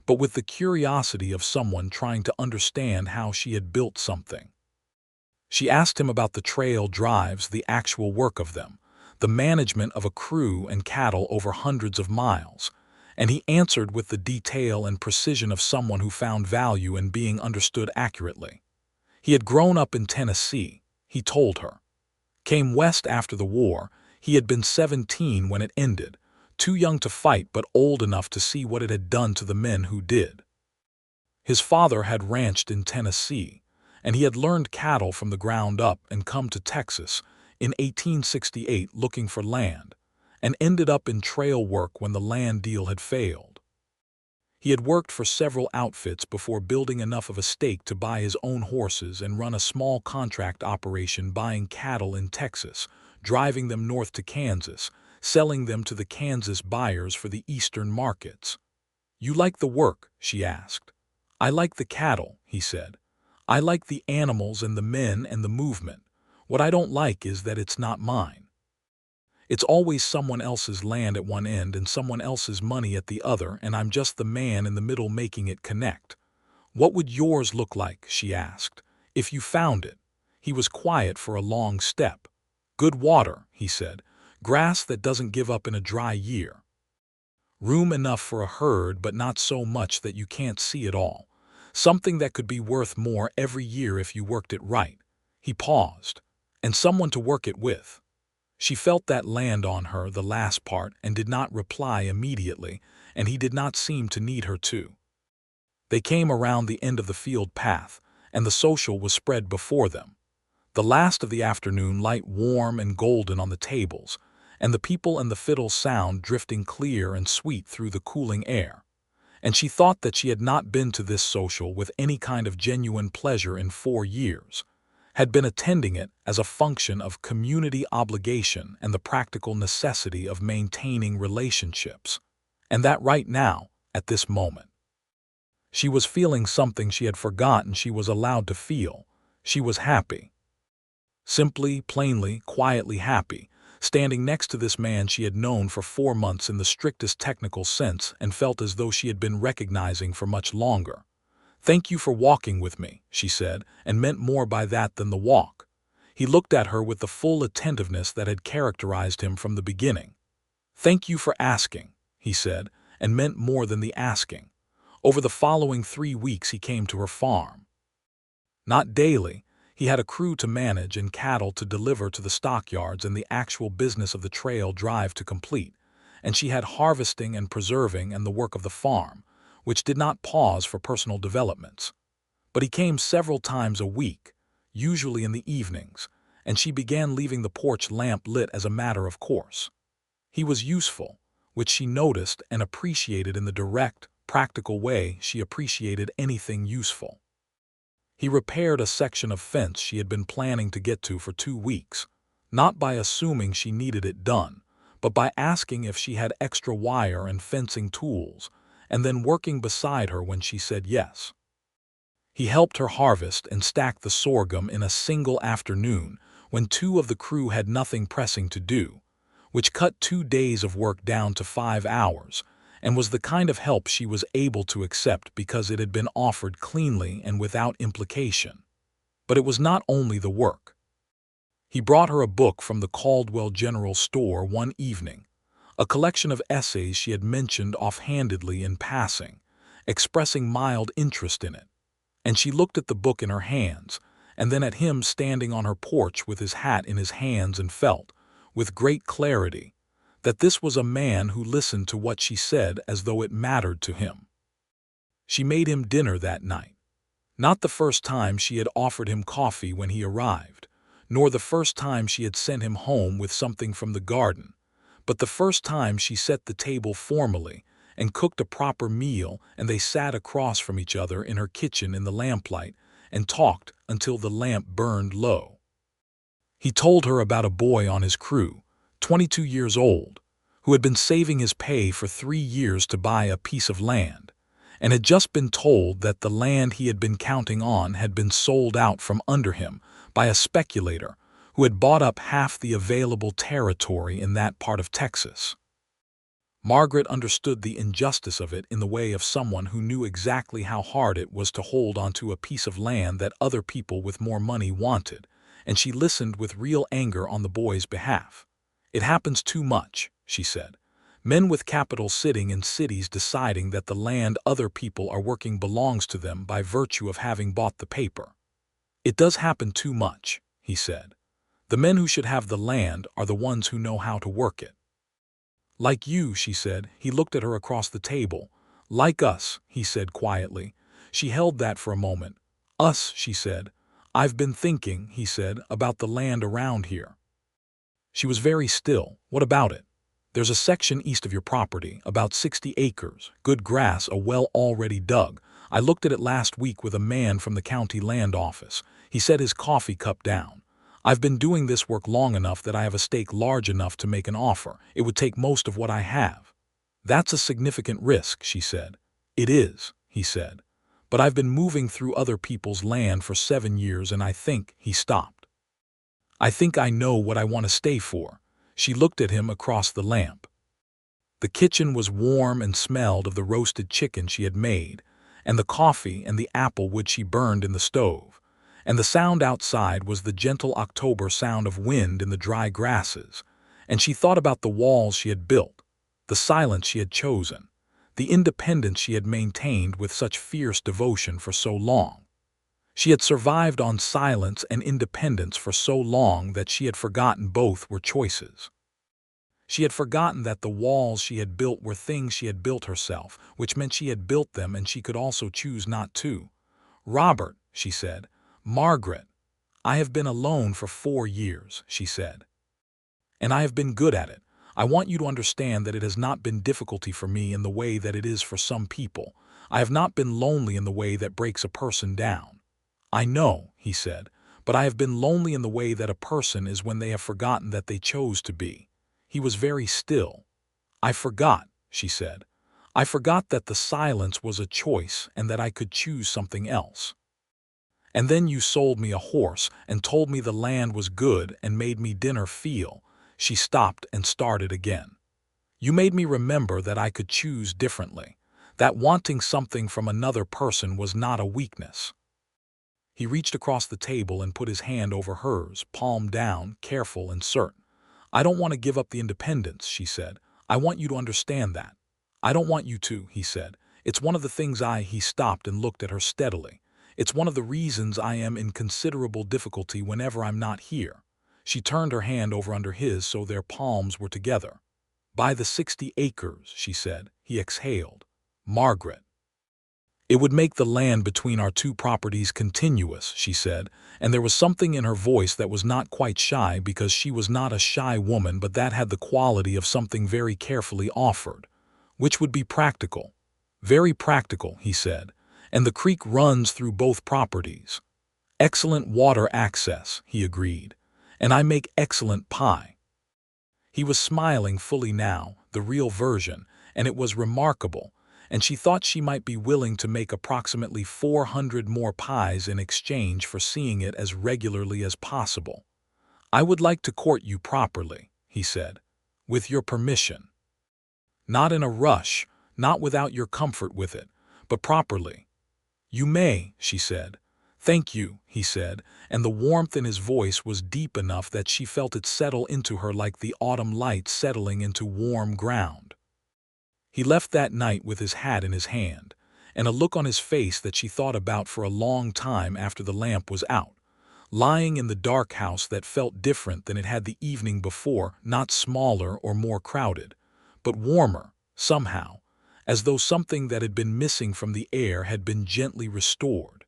Speaker 1: but with the curiosity of someone trying to understand how she had built something. She asked him about the trail drives, the actual work of them, the management of a crew and cattle over hundreds of miles, and he answered with the detail and precision of someone who found value in being understood accurately. He had grown up in Tennessee, he told her. Came west after the war. He had been 17 when it ended, too young to fight but old enough to see what it had done to the men who did. His father had ranched in Tennessee, and he had learned cattle from the ground up and come to Texas in 1868 looking for land, and ended up in trail work when the land deal had failed. He had worked for several outfits before building enough of a stake to buy his own horses and run a small contract operation buying cattle in Texas, driving them north to Kansas, selling them to the Kansas buyers for the eastern markets. "You like the work?" she asked. "I like the cattle," he said. "I like the animals and the men and the movement. What I don't like is that it's not mine. It's always someone else's land at one end and someone else's money at the other, and I'm just the man in the middle making it connect." "What would yours look like," she asked, "if you found it?" He was quiet for a long step. "Good water," he said. "Grass that doesn't give up in a dry year. Room enough for a herd, but not so much that you can't see it all. Something that could be worth more every year if you worked it right." He paused. "And someone to work it with." She felt that land on her, the last part, and did not reply immediately, and he did not seem to need her to. They came around the end of the field path, and the social was spread before them. The last of the afternoon light warm and golden on the tables, and the people and the fiddle sound drifting clear and sweet through the cooling air. And she thought that she had not been to this social with any kind of genuine pleasure in 4 years, had been attending it as a function of community obligation and the practical necessity of maintaining relationships, and that right now, at this moment, she was feeling something she had forgotten she was allowed to feel. She was happy. Simply, plainly, quietly happy, standing next to this man she had known for 4 months in the strictest technical sense and felt as though she had been recognizing for much longer. "Thank you for walking with me," she said, and meant more by that than the walk. He looked at her with the full attentiveness that had characterized him from the beginning. "Thank you for asking," he said, and meant more than the asking. Over the following 3 weeks he came to her farm. Not daily. He had a crew to manage and cattle to deliver to the stockyards and the actual business of the trail drive to complete, and she had harvesting and preserving and the work of the farm, which did not pause for personal developments. But he came several times a week, usually in the evenings, and she began leaving the porch lamp lit as a matter of course. He was useful, which she noticed and appreciated in the direct, practical way she appreciated anything useful. He repaired a section of fence she had been planning to get to for 2 weeks, not by assuming she needed it done, but by asking if she had extra wire and fencing tools, and then working beside her when she said yes. He helped her harvest and stack the sorghum in a single afternoon when 2 of the crew had nothing pressing to do, which cut 2 days of work down to 5 hours, and was the kind of help she was able to accept because it had been offered cleanly and without implication. But it was not only the work. He brought her a book from the Caldwell General Store one evening, a collection of essays she had mentioned offhandedly in passing, expressing mild interest in it, and she looked at the book in her hands, and then at him standing on her porch with his hat in his hands and felt, with great clarity, that this was a man who listened to what she said as though it mattered to him. She made him dinner that night. Not the first time she had offered him coffee when he arrived, nor the first time she had sent him home with something from the garden, but the first time she set the table formally and cooked a proper meal, and they sat across from each other in her kitchen in the lamplight and talked until the lamp burned low. He told her about a boy on his crew, 22 years old, who had been saving his pay for 3 years to buy a piece of land, and had just been told that the land he had been counting on had been sold out from under him by a speculator who had bought up half the available territory in that part of Texas. Margaret understood the injustice of it in the way of someone who knew exactly how hard it was to hold onto a piece of land that other people with more money wanted, and she listened with real anger on the boy's behalf. "It happens too much," she said. "Men with capital sitting in cities deciding that the land other people are working belongs to them by virtue of having bought the paper." "It does happen too much," he said. "The men who should have the land are the ones who know how to work it." "Like you," she said. He looked at her across the table. "Like us," he said quietly. She held that for a moment. "Us," she said. "I've been thinking," he said, "about the land around here." She was very still. "What about it?" "There's a section east of your property, about 60 acres, good grass, a well already dug. I looked at it last week with a man from the county land office. He set his coffee cup down. I've been doing this work long enough that I have a stake large enough to make an offer. It would take most of what I have." "That's a significant risk," she said. "It is," he said. "But I've been moving through other people's land for 7 years and I think," he stopped. "I think I know what I want to stay for." She looked at him across the lamp. The kitchen was warm and smelled of the roasted chicken she had made, and the coffee and the apple wood she burned in the stove. And the sound outside was the gentle October sound of wind in the dry grasses, and she thought about the walls she had built, the silence she had chosen, the independence she had maintained with such fierce devotion for so long. She had survived on silence and independence for so long that she had forgotten both were choices. She had forgotten that the walls she had built were things she had built herself, which meant she had built them and she could also choose not to. "Robert," she said. "Margaret, I have been alone for 4 years," she said. "And I have been good at it. I want you to understand that it has not been difficulty for me in the way that it is for some people. I have not been lonely in the way that breaks a person down." "I know," he said, "but I have been lonely in the way that a person is when they have forgotten that they chose to be." He was very still. "I forgot," she said. "I forgot that the silence was a choice and that I could choose something else. And then you sold me a horse and told me the land was good and made me dinner feel." She stopped and started again. "You made me remember that I could choose differently, that wanting something from another person was not a weakness." He reached across the table and put his hand over hers, palm down, careful and certain. "I don't want to give up the independence," she said. "I want you to understand that." "I don't want you to," he said. "It's one of the things He stopped and looked at her steadily. "It's one of the reasons I am in considerable difficulty whenever I'm not here." She turned her hand over under his so their palms were together. "By the 60 acres," she said. He exhaled. "Margaret." "It would make the land between our two properties continuous," she said, and there was something in her voice that was not quite shy because she was not a shy woman, but that had the quality of something very carefully offered. "Which would be practical." "Very practical," he said. "And the creek runs through both properties." "Excellent water access," he agreed. "And I make excellent pie." He was smiling fully now, the real version, and it was remarkable, and she thought she might be willing to make approximately 400 more pies in exchange for seeing it as regularly as possible. "I would like to court you properly," he said. "With your permission. Not in a rush, not without your comfort with it, but properly." "You may," she said. "Thank you," he said, and the warmth in his voice was deep enough that she felt it settle into her like the autumn light settling into warm ground. He left that night with his hat in his hand, and a look on his face that she thought about for a long time after the lamp was out, lying in the dark house that felt different than it had the evening before, not smaller or more crowded, but warmer, somehow, as though something that had been missing from the air had been gently restored.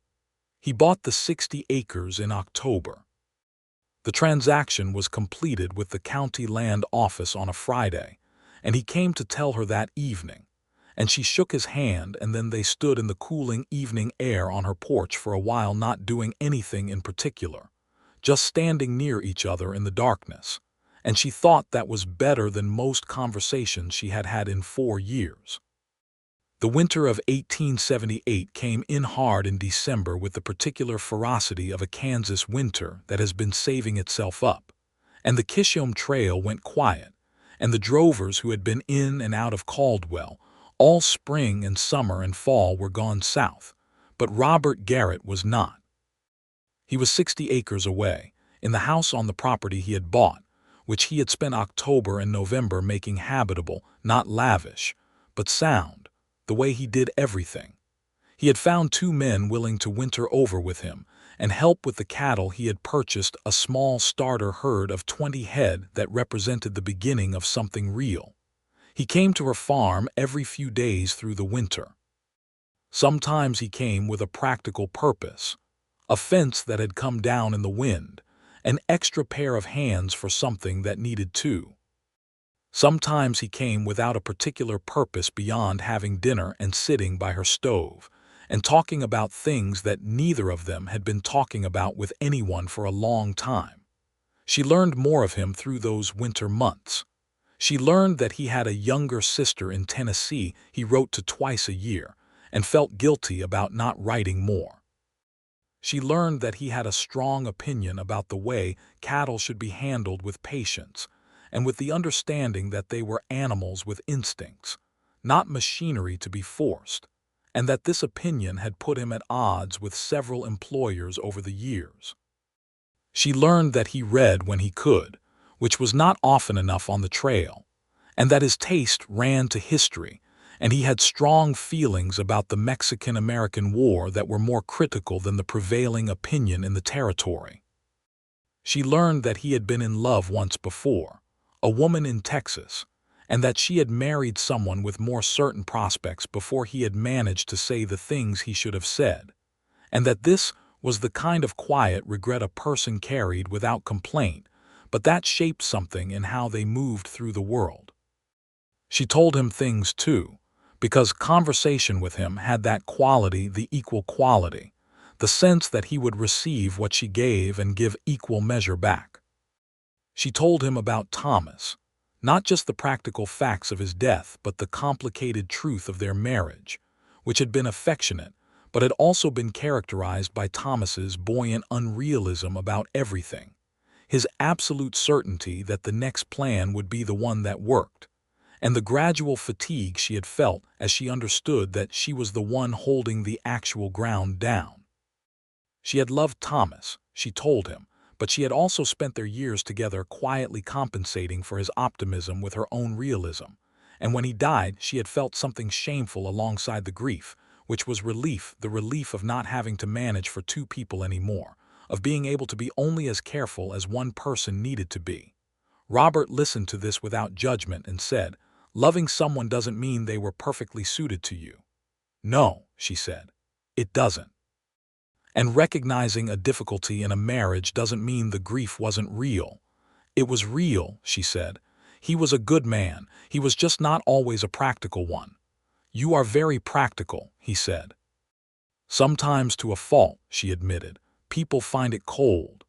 Speaker 1: He bought the 60 acres in October. The transaction was completed with the county land office on a Friday, and he came to tell her that evening, and she shook his hand, and then they stood in the cooling evening air on her porch for a while, not doing anything in particular, just standing near each other in the darkness, and she thought that was better than most conversations she had had in 4 years. The winter of 1878 came in hard in December with the particular ferocity of a Kansas winter that has been saving itself up, and the Kishom Trail went quiet, and the drovers who had been in and out of Caldwell, all spring and summer and fall, were gone south. But Robert Garrett was not. He was 60 acres away, in the house on the property he had bought, which he had spent October and November making habitable, not lavish, but sound, the way he did everything. He had found 2 men willing to winter over with him and help with the cattle. He had purchased a small starter herd of 20 head that represented the beginning of something real. He came to her farm every few days through the winter. Sometimes he came with a practical purpose, a fence that had come down in the wind, an extra pair of hands for something that needed 2. Sometimes he came without a particular purpose beyond having dinner and sitting by her stove, and talking about things that neither of them had been talking about with anyone for a long time. She learned more of him through those winter months. She learned that he had a younger sister in Tennessee he wrote to twice a year, and felt guilty about not writing more. She learned that he had a strong opinion about the way cattle should be handled, with patience, and with the understanding that they were animals with instincts, not machinery to be forced, and that this opinion had put him at odds with several employers over the years. She learned that he read when he could, which was not often enough on the trail, and that his taste ran to history, and he had strong feelings about the Mexican-American War that were more critical than the prevailing opinion in the territory. She learned that he had been in love once before, a woman in Texas, and that she had married someone with more certain prospects before he had managed to say the things he should have said, and that this was the kind of quiet regret a person carried without complaint, but that shaped something in how they moved through the world. She told him things too, because conversation with him had that quality, the equal quality, the sense that he would receive what she gave and give equal measure back. She told him about Thomas, not just the practical facts of his death, but the complicated truth of their marriage, which had been affectionate, but had also been characterized by Thomas's buoyant unrealism about everything, his absolute certainty that the next plan would be the one that worked, and the gradual fatigue she had felt as she understood that she was the one holding the actual ground down. She had loved Thomas, she told him, but she had also spent their years together quietly compensating for his optimism with her own realism, and when he died she had felt something shameful alongside the grief, which was relief, the relief of not having to manage for 2 people anymore, of being able to be only as careful as one person needed to be. Robert listened to this without judgment and said, "Loving someone doesn't mean they were perfectly suited to you." "No," she said, "it doesn't. And recognizing a difficulty in a marriage doesn't mean the grief wasn't real." "It was real," she said. "He was a good man. He was just not always a practical one." "You are very practical," he said. "Sometimes to a fault," she admitted. "People find it cold."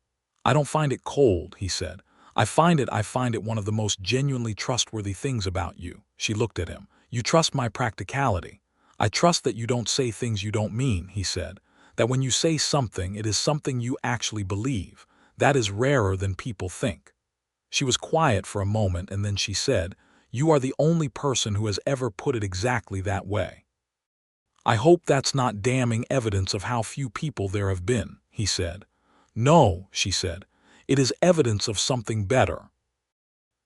Speaker 1: "I don't find it cold," he said. I find it one of the most genuinely trustworthy things about you." She looked at him. "You trust my practicality." "I trust that you don't say things you don't mean," he said. "That when you say something, it is something you actually believe. That is rarer than people think." She was quiet for a moment, and then she said, "You are the only person who has ever put it exactly that way." "I hope that's not damning evidence of how few people there have been," he said. "No," she said. "It is evidence of something better."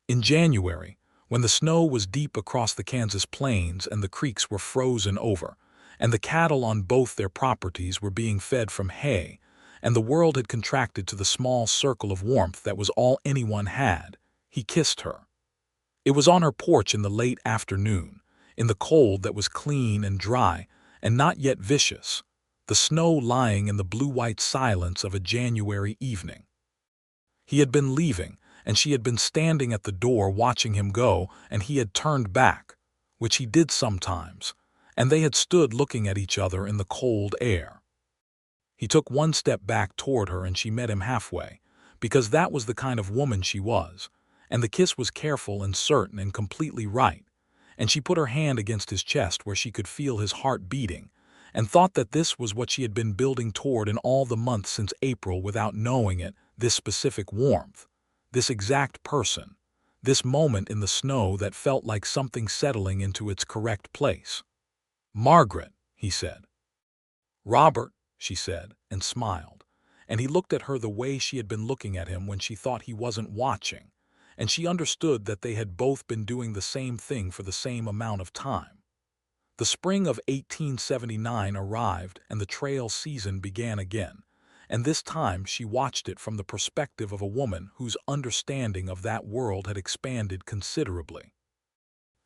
Speaker 1: In January, when the snow was deep across the Kansas plains and the creeks were frozen over, and the cattle on both their properties were being fed from hay, and the world had contracted to the small circle of warmth that was all anyone had, he kissed her. It was on her porch in the late afternoon, in the cold that was clean and dry and not yet vicious, the snow lying in the blue-white silence of a January evening. He had been leaving, and she had been standing at the door watching him go, and he had turned back, which he did sometimes, and they had stood looking at each other in the cold air. He took one step back toward her and she met him halfway, because that was the kind of woman she was, and the kiss was careful and certain and completely right, and she put her hand against his chest where she could feel his heart beating, and thought that this was what she had been building toward in all the months since April without knowing it, this specific warmth, this exact person, this moment in the snow that felt like something settling into its correct place. "Margaret," he said. "Robert," she said, and smiled, and he looked at her the way she had been looking at him when she thought he wasn't watching, and she understood that they had both been doing the same thing for the same amount of time. The spring of 1879 arrived and the trail season began again, and this time she watched it from the perspective of a woman whose understanding of that world had expanded considerably.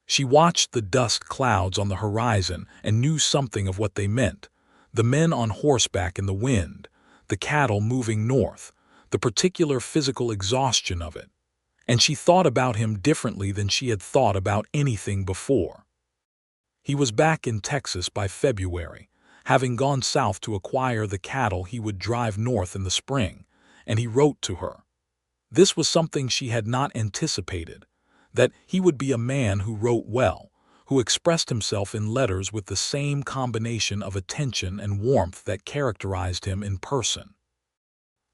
Speaker 1: She watched the dust clouds on the horizon and knew something of what they meant: the men on horseback in the wind, the cattle moving north, the particular physical exhaustion of it. And she thought about him differently than she had thought about anything before. He was back in Texas by February, having gone south to acquire the cattle he would drive north in the spring, and he wrote to her. This was something she had not anticipated, that he would be a man who wrote well, who expressed himself in letters with the same combination of attention and warmth that characterized him in person.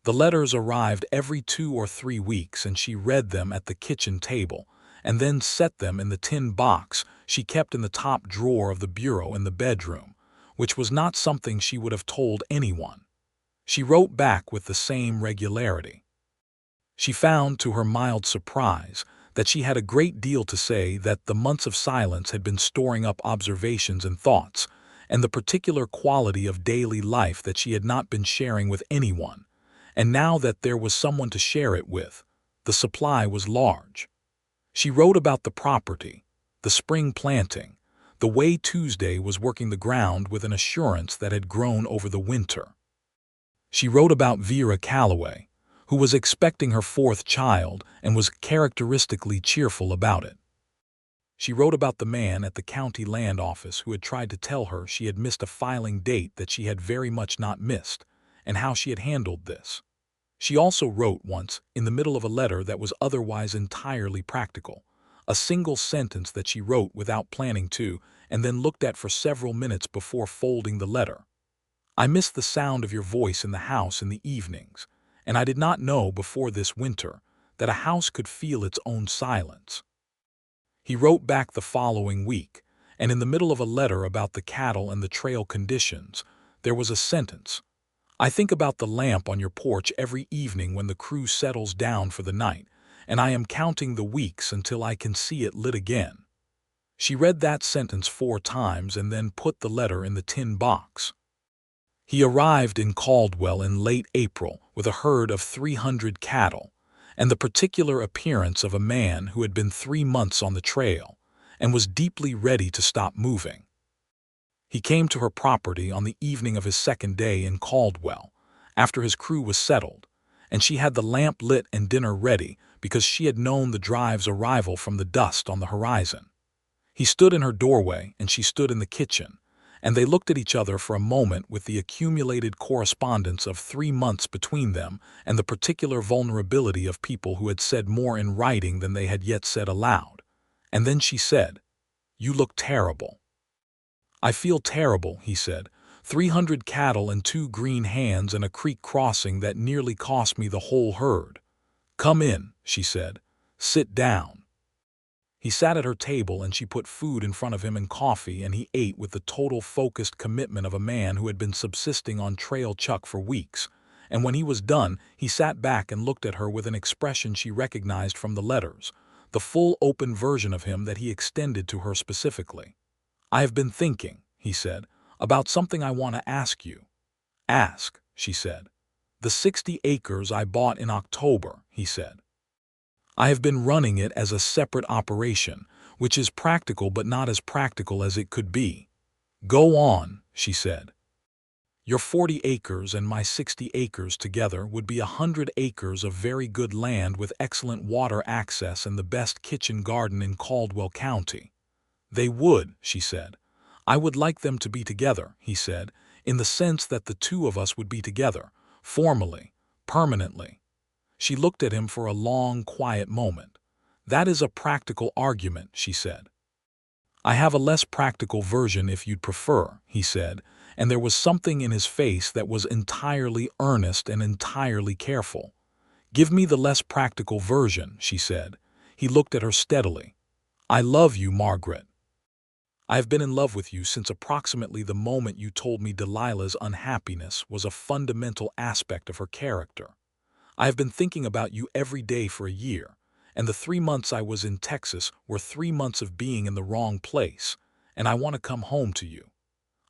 Speaker 1: The letters arrived every 2 or 3 weeks, and she read them at the kitchen table, and then set them in the tin box she kept in the top drawer of the bureau in the bedroom, which was not something she would have told anyone. She wrote back with the same regularity. She found, to her mild surprise, that she had a great deal to say, that the months of silence had been storing up observations and thoughts, and the particular quality of daily life that she had not been sharing with anyone. And now that there was someone to share it with, the supply was large. She wrote about the property, the spring planting, the way Tuesday was working the ground with an assurance that had grown over the winter. She wrote about Vera Calloway, who was expecting her 4th child and was characteristically cheerful about it. She wrote about the man at the county land office who had tried to tell her she had missed a filing date that she had very much not missed, and how she had handled this. She also wrote once, in the middle of a letter that was otherwise entirely practical, a single sentence that she wrote without planning to, and then looked at for several minutes before folding the letter. "I miss the sound of your voice in the house in the evenings, and I did not know before this winter that a house could feel its own silence." He wrote back the following week, and in the middle of a letter about the cattle and the trail conditions, there was a sentence: "I think about the lamp on your porch every evening when the crew settles down for the night, and I am counting the weeks until I can see it lit again." She read that sentence 4 times and then put the letter in the tin box. He arrived in Caldwell in late April with a herd of 300 cattle, and the particular appearance of a man who had been 3 months on the trail and was deeply ready to stop moving. He came to her property on the evening of his 2nd day in Caldwell, after his crew was settled, and she had the lamp lit and dinner ready because she had known the drive's arrival from the dust on the horizon. He stood in her doorway and she stood in the kitchen, and they looked at each other for a moment with the accumulated correspondence of 3 months between them and the particular vulnerability of people who had said more in writing than they had yet said aloud. And then she said, "You look terrible." "I feel terrible," he said. 300 cattle and 2 green hands and a creek crossing that nearly cost me the whole herd." "Come in," she said. "Sit down." He sat at her table and she put food in front of him and coffee, and he ate with the total focused commitment of a man who had been subsisting on trail chuck for weeks. And when he was done, he sat back and looked at her with an expression she recognized from the letters, the full open version of him that he extended to her specifically. "I have been thinking," he said, "about something I want to ask you." "Ask," she said. "The 60 acres I bought in October," he said. "I have been running it as a separate operation, which is practical but not as practical as it could be." "Go on," she said. "Your 40 acres and my 60 acres together would be 100 acres of very good land with excellent water access and the best kitchen garden in Caldwell County." "They would," she said. "I would like them to be together," he said, "in the sense that the 2 of us would be together, formally, permanently." She looked at him for a long, quiet moment. "That is a practical argument," she said. "I have a less practical version if you'd prefer," he said, and there was something in his face that was entirely earnest and entirely careful. "Give me the less practical version," she said. He looked at her steadily. "I love you, Margaret. I have been in love with you since approximately the moment you told me Delilah's unhappiness was a fundamental aspect of her character. I have been thinking about you every day for a year, and the 3 months I was in Texas were 3 months of being in the wrong place, and I want to come home to you.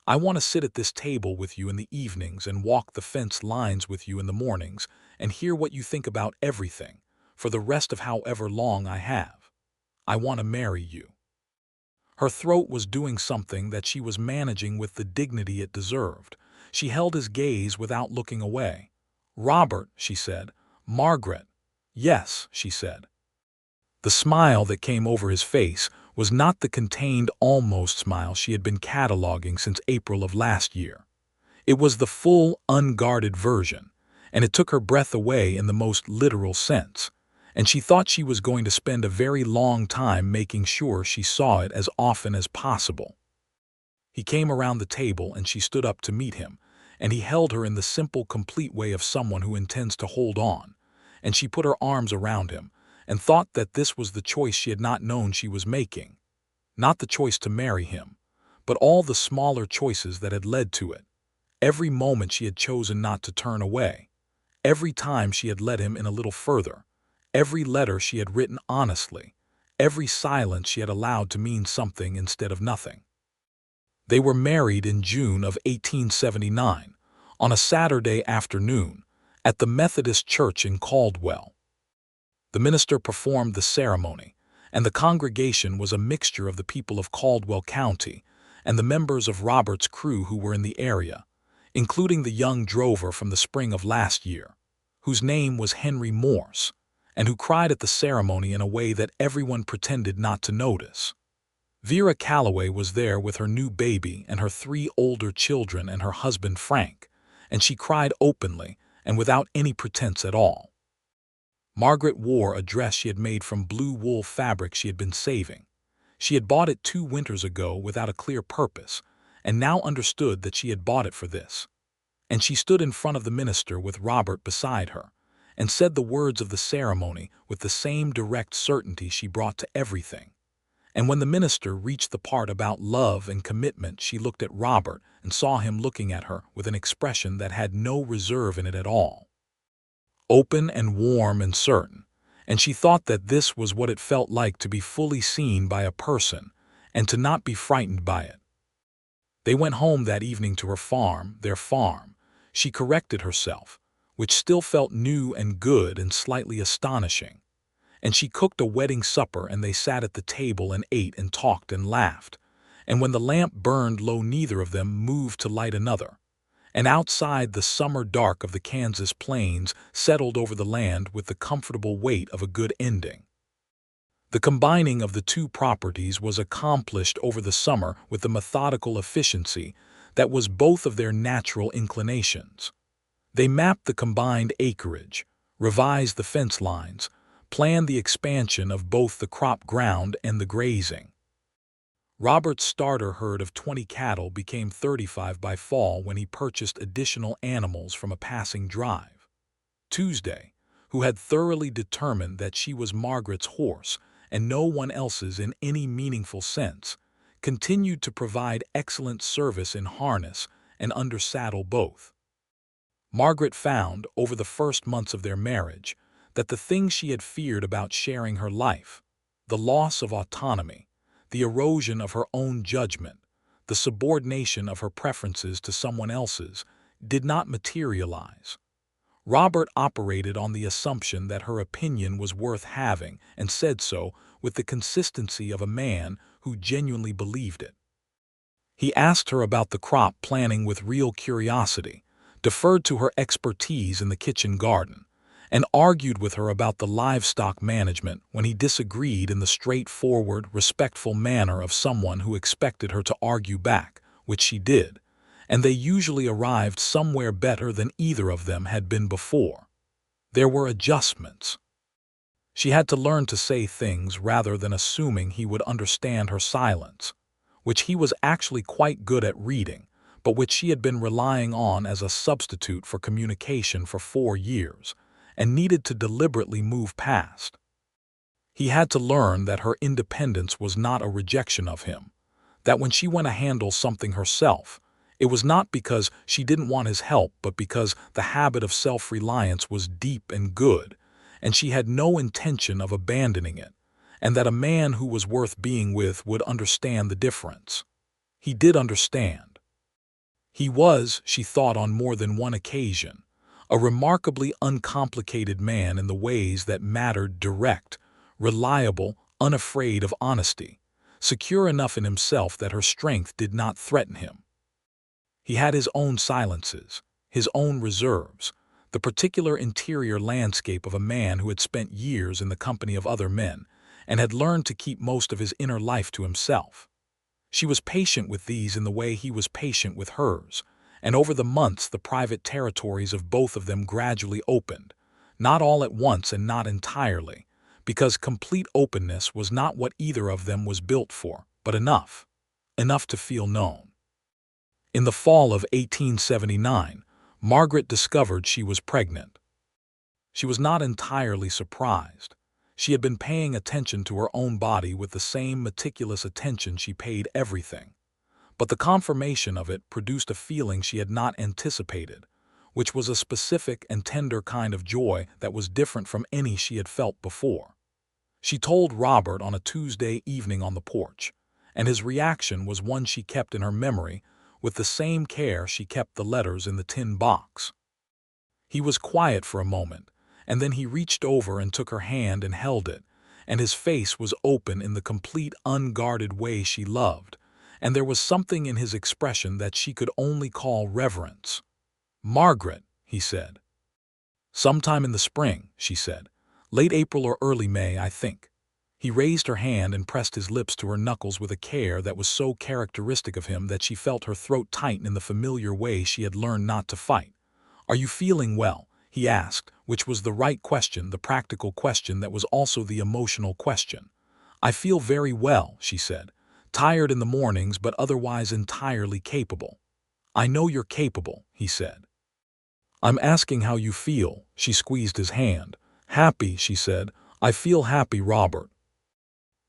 Speaker 1: I want to sit at this table with you in the evenings and walk the fence lines with you in the mornings and hear what you think about everything, for the rest of however long I have. I want to marry you." Her throat was doing something that she was managing with the dignity it deserved. She held his gaze without looking away. "Robert," she said. "Margaret." "Yes," she said. The smile that came over his face was not the contained almost smile she had been cataloging since April of last year. It was the full, unguarded version, and it took her breath away in the most literal sense, and she thought she was going to spend a very long time making sure she saw it as often as possible. He came around the table and she stood up to meet him, and he held her in the simple, complete way of someone who intends to hold on, and she put her arms around him and thought that this was the choice she had not known she was making. Not the choice to marry him, but all the smaller choices that had led to it. Every moment she had chosen not to turn away. Every time she had let him in a little further. Every letter she had written honestly. Every silence she had allowed to mean something instead of nothing. They were married in June of 1879, on a Saturday afternoon, at the Methodist Church in Caldwell. The minister performed the ceremony, and the congregation was a mixture of the people of Caldwell County and the members of Robert's crew who were in the area, including the young drover from the spring of last year, whose name was Henry Morse, and who cried at the ceremony in a way that everyone pretended not to notice. Vera Calloway was there with her new baby and her 3 older children and her husband Frank, and she cried openly and without any pretense at all. Margaret wore a dress she had made from blue wool fabric she had been saving. She had bought it 2 winters ago without a clear purpose, and now understood that she had bought it for this. And she stood in front of the minister with Robert beside her, and said the words of the ceremony with the same direct certainty she brought to everything. And when the minister reached the part about love and commitment, she looked at Robert and saw him looking at her with an expression that had no reserve in it at all. Open and warm and certain, and she thought that this was what it felt like to be fully seen by a person and to not be frightened by it. They went home that evening to her farm, their farm. She corrected herself, which still felt new and good and slightly astonishing. And she cooked a wedding supper, and they sat at the table and ate and talked and laughed. And when the lamp burned low, neither of them moved to light another. And outside, the summer dark of the Kansas plains settled over the land with the comfortable weight of a good ending. The combining of the 2 properties was accomplished over the summer with the methodical efficiency that was both of their natural inclinations. They mapped the combined acreage, revised the fence lines, planned the expansion of both the crop ground and the grazing. Robert's starter herd of 20 cattle became 35 by fall when he purchased additional animals from a passing drive. Tuesday, who had thoroughly determined that she was Margaret's horse and no one else's in any meaningful sense, continued to provide excellent service in harness and under saddle both. Margaret found, over the first months of their marriage, that the things she had feared about sharing her life, the loss of autonomy, the erosion of her own judgment, the subordination of her preferences to someone else's, did not materialize. Robert operated on the assumption that her opinion was worth having and said so with the consistency of a man who genuinely believed it. He asked her about the crop planning with real curiosity, deferred to her expertise in the kitchen garden, and argued with her about the livestock management when he disagreed in the straightforward, respectful manner of someone who expected her to argue back, which she did, and they usually arrived somewhere better than either of them had been before. There were adjustments. She had to learn to say things rather than assuming he would understand her silence, which he was actually quite good at reading, but which she had been relying on as a substitute for communication for 4 years, and needed to deliberately move past. He had to learn that her independence was not a rejection of him, that when she went to handle something herself, it was not because she didn't want his help, but because the habit of self-reliance was deep and good, and she had no intention of abandoning it, and that a man who was worth being with would understand the difference. He did understand. He was, she thought on more than one occasion, a remarkably uncomplicated man in the ways that mattered: direct, reliable, unafraid of honesty, secure enough in himself that her strength did not threaten him. He had his own silences, his own reserves, the particular interior landscape of a man who had spent years in the company of other men and had learned to keep most of his inner life to himself. She was patient with these in the way he was patient with hers, and over the months the private territories of both of them gradually opened, not all at once and not entirely, because complete openness was not what either of them was built for, but enough to feel known. In the fall of 1879, Margaret discovered she was pregnant. She was not entirely surprised. She had been paying attention to her own body with the same meticulous attention she paid everything. But the confirmation of it produced a feeling she had not anticipated, which was a specific and tender kind of joy that was different from any she had felt before. She told Robert on a Tuesday evening on the porch, and his reaction was one she kept in her memory with the same care she kept the letters in the tin box. He was quiet for a moment, and then he reached over and took her hand and held it, and his face was open in the complete unguarded way she loved, and there was something in his expression that she could only call reverence. "Margaret," he said. "Sometime in the spring," she said. "Late April or early May, I think." He raised her hand and pressed his lips to her knuckles with a care that was so characteristic of him that she felt her throat tighten in the familiar way she had learned not to fight. "Are you feeling well?" he asked, which was the right question, the practical question that was also the emotional question. "I feel very well," she said. "Tired in the mornings, but otherwise entirely capable." "I know you're capable," he said. "I'm asking how you feel." She squeezed his hand. "Happy," she said. "I feel happy, Robert."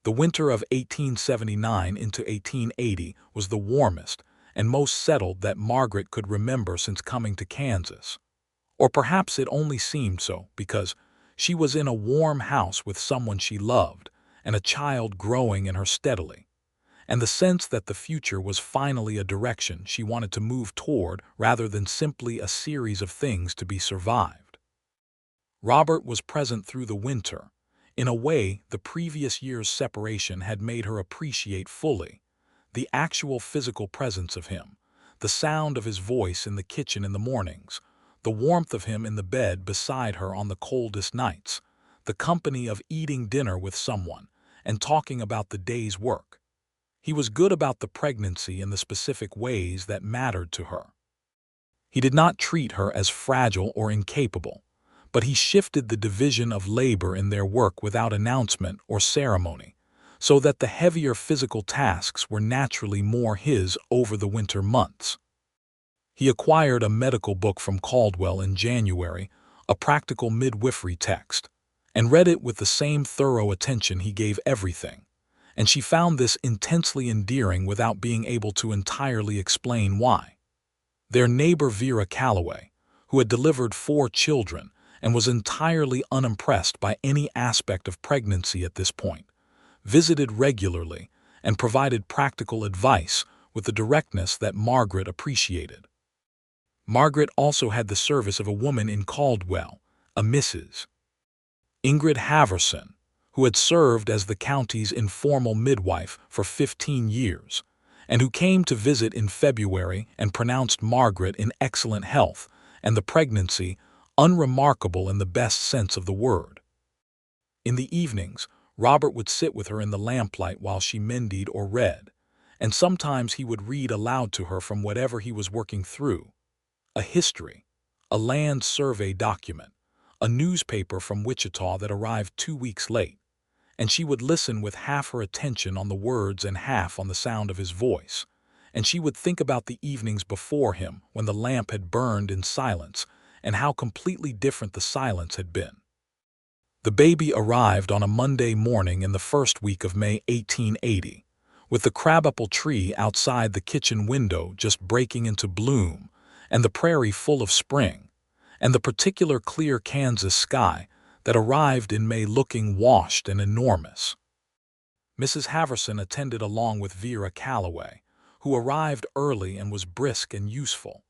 Speaker 1: The winter of 1879 into 1880 was the warmest and most settled that Margaret could remember since coming to Kansas. Or perhaps it only seemed so because she was in a warm house with someone she loved and a child growing in her steadily, and the sense that the future was finally a direction she wanted to move toward rather than simply a series of things to be survived. Robert was present through the winter. In a way, the previous year's separation had made her appreciate fully the actual physical presence of him, the sound of his voice in the kitchen in the mornings, the warmth of him in the bed beside her on the coldest nights, the company of eating dinner with someone and talking about the day's work. He was good about the pregnancy in the specific ways that mattered to her. He did not treat her as fragile or incapable, but he shifted the division of labor in their work without announcement or ceremony, so that the heavier physical tasks were naturally more his over the winter months. He acquired a medical book from Caldwell in January, a practical midwifery text, and read it with the same thorough attention he gave everything, and she found this intensely endearing without being able to entirely explain why. Their neighbor Vera Calloway, who had delivered 4 children and was entirely unimpressed by any aspect of pregnancy at this point, visited regularly and provided practical advice with the directness that Margaret appreciated. Margaret also had the service of a woman in Caldwell, a Mrs. Ingrid Haverson, who had served as the county's informal midwife for 15 years, and who came to visit in February and pronounced Margaret in excellent health and the pregnancy unremarkable in the best sense of the word. In the evenings, Robert would sit with her in the lamplight while she mended or read, and sometimes he would read aloud to her from whatever he was working through: a history, a land survey document, a newspaper from Wichita that arrived 2 weeks late, and she would listen with half her attention on the words and half on the sound of his voice, and she would think about the evenings before him when the lamp had burned in silence and how completely different the silence had been. The baby arrived on a Monday morning in the first week of May 1880, with the crabapple tree outside the kitchen window just breaking into bloom, and the prairie full of spring, and the particular clear Kansas sky that arrived in May looking washed and enormous. Mrs. Haverson attended along with Vera Calloway, who arrived early and was brisk and useful,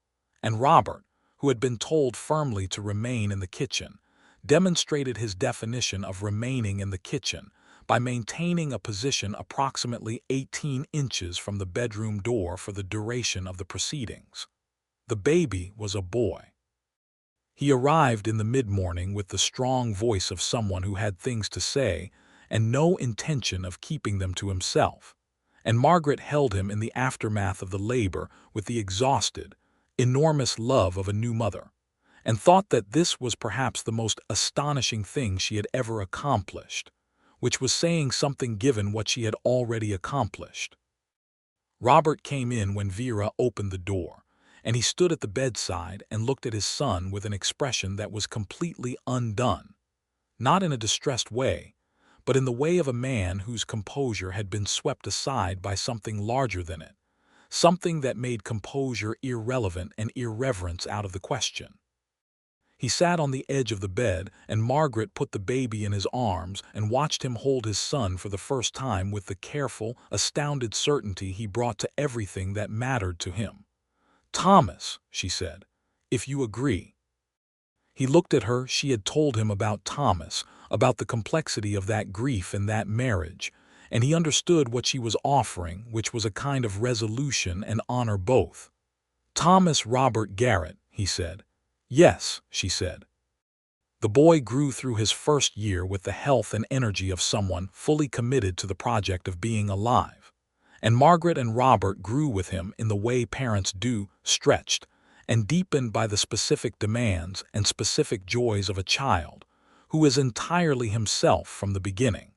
Speaker 1: and Robert, who had been told firmly to remain in the kitchen, demonstrated his definition of remaining in the kitchen by maintaining a position approximately 18 inches from the bedroom door for the duration of the proceedings. The baby was a boy. He arrived in the mid-morning with the strong voice of someone who had things to say and no intention of keeping them to himself, and Margaret held him in the aftermath of the labor with the exhausted, enormous love of a new mother, and thought that this was perhaps the most astonishing thing she had ever accomplished, which was saying something given what she had already accomplished. Robert came in when Vera opened the door, and he stood at the bedside and looked at his son with an expression that was completely undone, not in a distressed way, but in the way of a man whose composure had been swept aside by something larger than it, something that made composure irrelevant and irreverence out of the question. He sat on the edge of the bed, and Margaret put the baby in his arms and watched him hold his son for the first time with the careful, astounded certainty he brought to everything that mattered to him. "Thomas," she said, "if you agree." He looked at her. She had told him about Thomas, about the complexity of that grief and that marriage, and he understood what she was offering, which was a kind of resolution and honor both. "Thomas Robert Garrett," he said. "Yes," she said. The boy grew through his first year with the health and energy of someone fully committed to the project of being alive, and Margaret and Robert grew with him in the way parents do, stretched and deepened by the specific demands and specific joys of a child who is entirely himself from the beginning.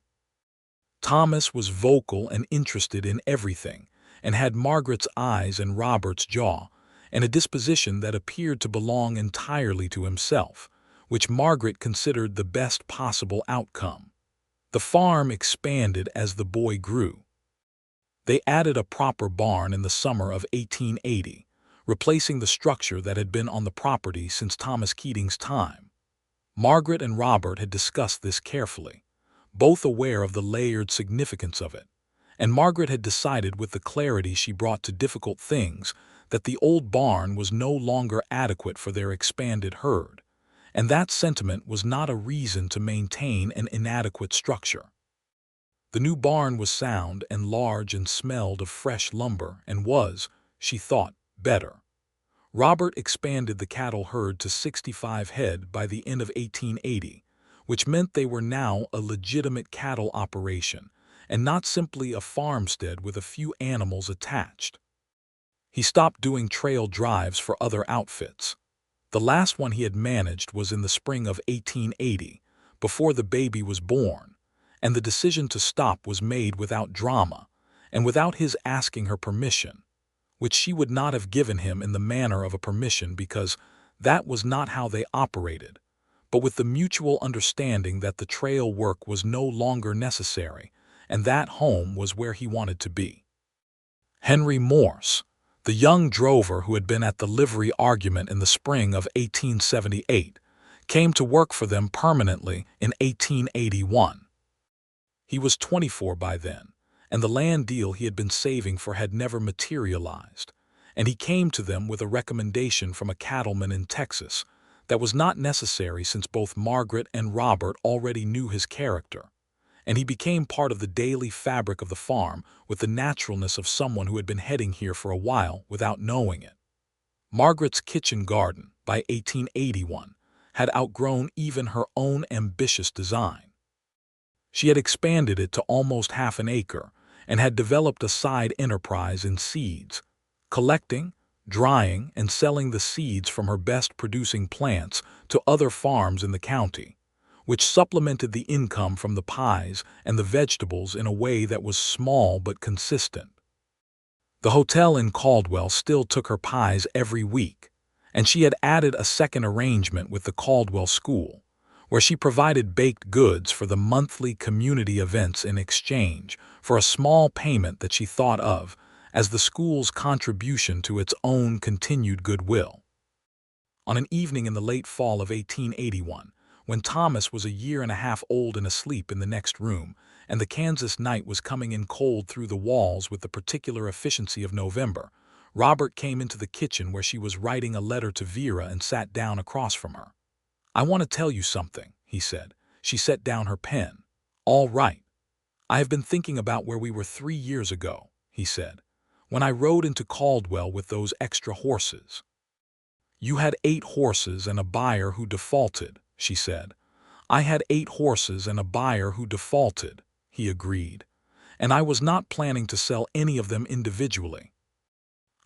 Speaker 1: Thomas was vocal and interested in everything, and had Margaret's eyes and Robert's jaw, and a disposition that appeared to belong entirely to himself, which Margaret considered the best possible outcome. The farm expanded as the boy grew. They added a proper barn in the summer of 1880, replacing the structure that had been on the property since Thomas Keating's time. Margaret and Robert had discussed this carefully, both aware of the layered significance of it, and Margaret had decided with the clarity she brought to difficult things that the old barn was no longer adequate for their expanded herd, and that sentiment was not a reason to maintain an inadequate structure. The new barn was sound and large and smelled of fresh lumber and was, she thought, better. Robert expanded the cattle herd to 65 head by the end of 1880, which meant they were now a legitimate cattle operation and not simply a farmstead with a few animals attached. He stopped doing trail drives for other outfits. The last one he had managed was in the spring of 1880, before the baby was born, and the decision to stop was made without drama and without his asking her permission, which she would not have given him in the manner of a permission because that was not how they operated, but with the mutual understanding that the trail work was no longer necessary and that home was where he wanted to be. Henry Morse, the young drover who had been at the livery argument in the spring of 1878, came to work for them permanently in 1881. He was 24 by then, and the land deal he had been saving for had never materialized, and he came to them with a recommendation from a cattleman in Texas that was not necessary since both Margaret and Robert already knew his character, and he became part of the daily fabric of the farm with the naturalness of someone who had been heading here for a while without knowing it. Margaret's kitchen garden, by 1881, had outgrown even her own ambitious design. She had expanded it to almost half an acre and had developed a side enterprise in seeds, collecting, drying, and selling the seeds from her best-producing plants to other farms in the county, which supplemented the income from the pies and the vegetables in a way that was small but consistent. The hotel in Caldwell still took her pies every week, and she had added a second arrangement with the Caldwell School, where she provided baked goods for the monthly community events in exchange for a small payment that she thought of as the school's contribution to its own continued goodwill. On an evening in the late fall of 1881, when Thomas was a year and a half old and asleep in the next room, and the Kansas night was coming in cold through the walls with the particular efficiency of November, Robert came into the kitchen where she was writing a letter to Vera and sat down across from her. "I want to tell you something," he said. She set down her pen. "All right. I have been thinking about where we were 3 years ago," he said, "when I rode into Caldwell with those extra horses." "You had 8 horses and a buyer who defaulted," she said. "I had 8 horses and a buyer who defaulted," he agreed. "And I was not planning to sell any of them individually.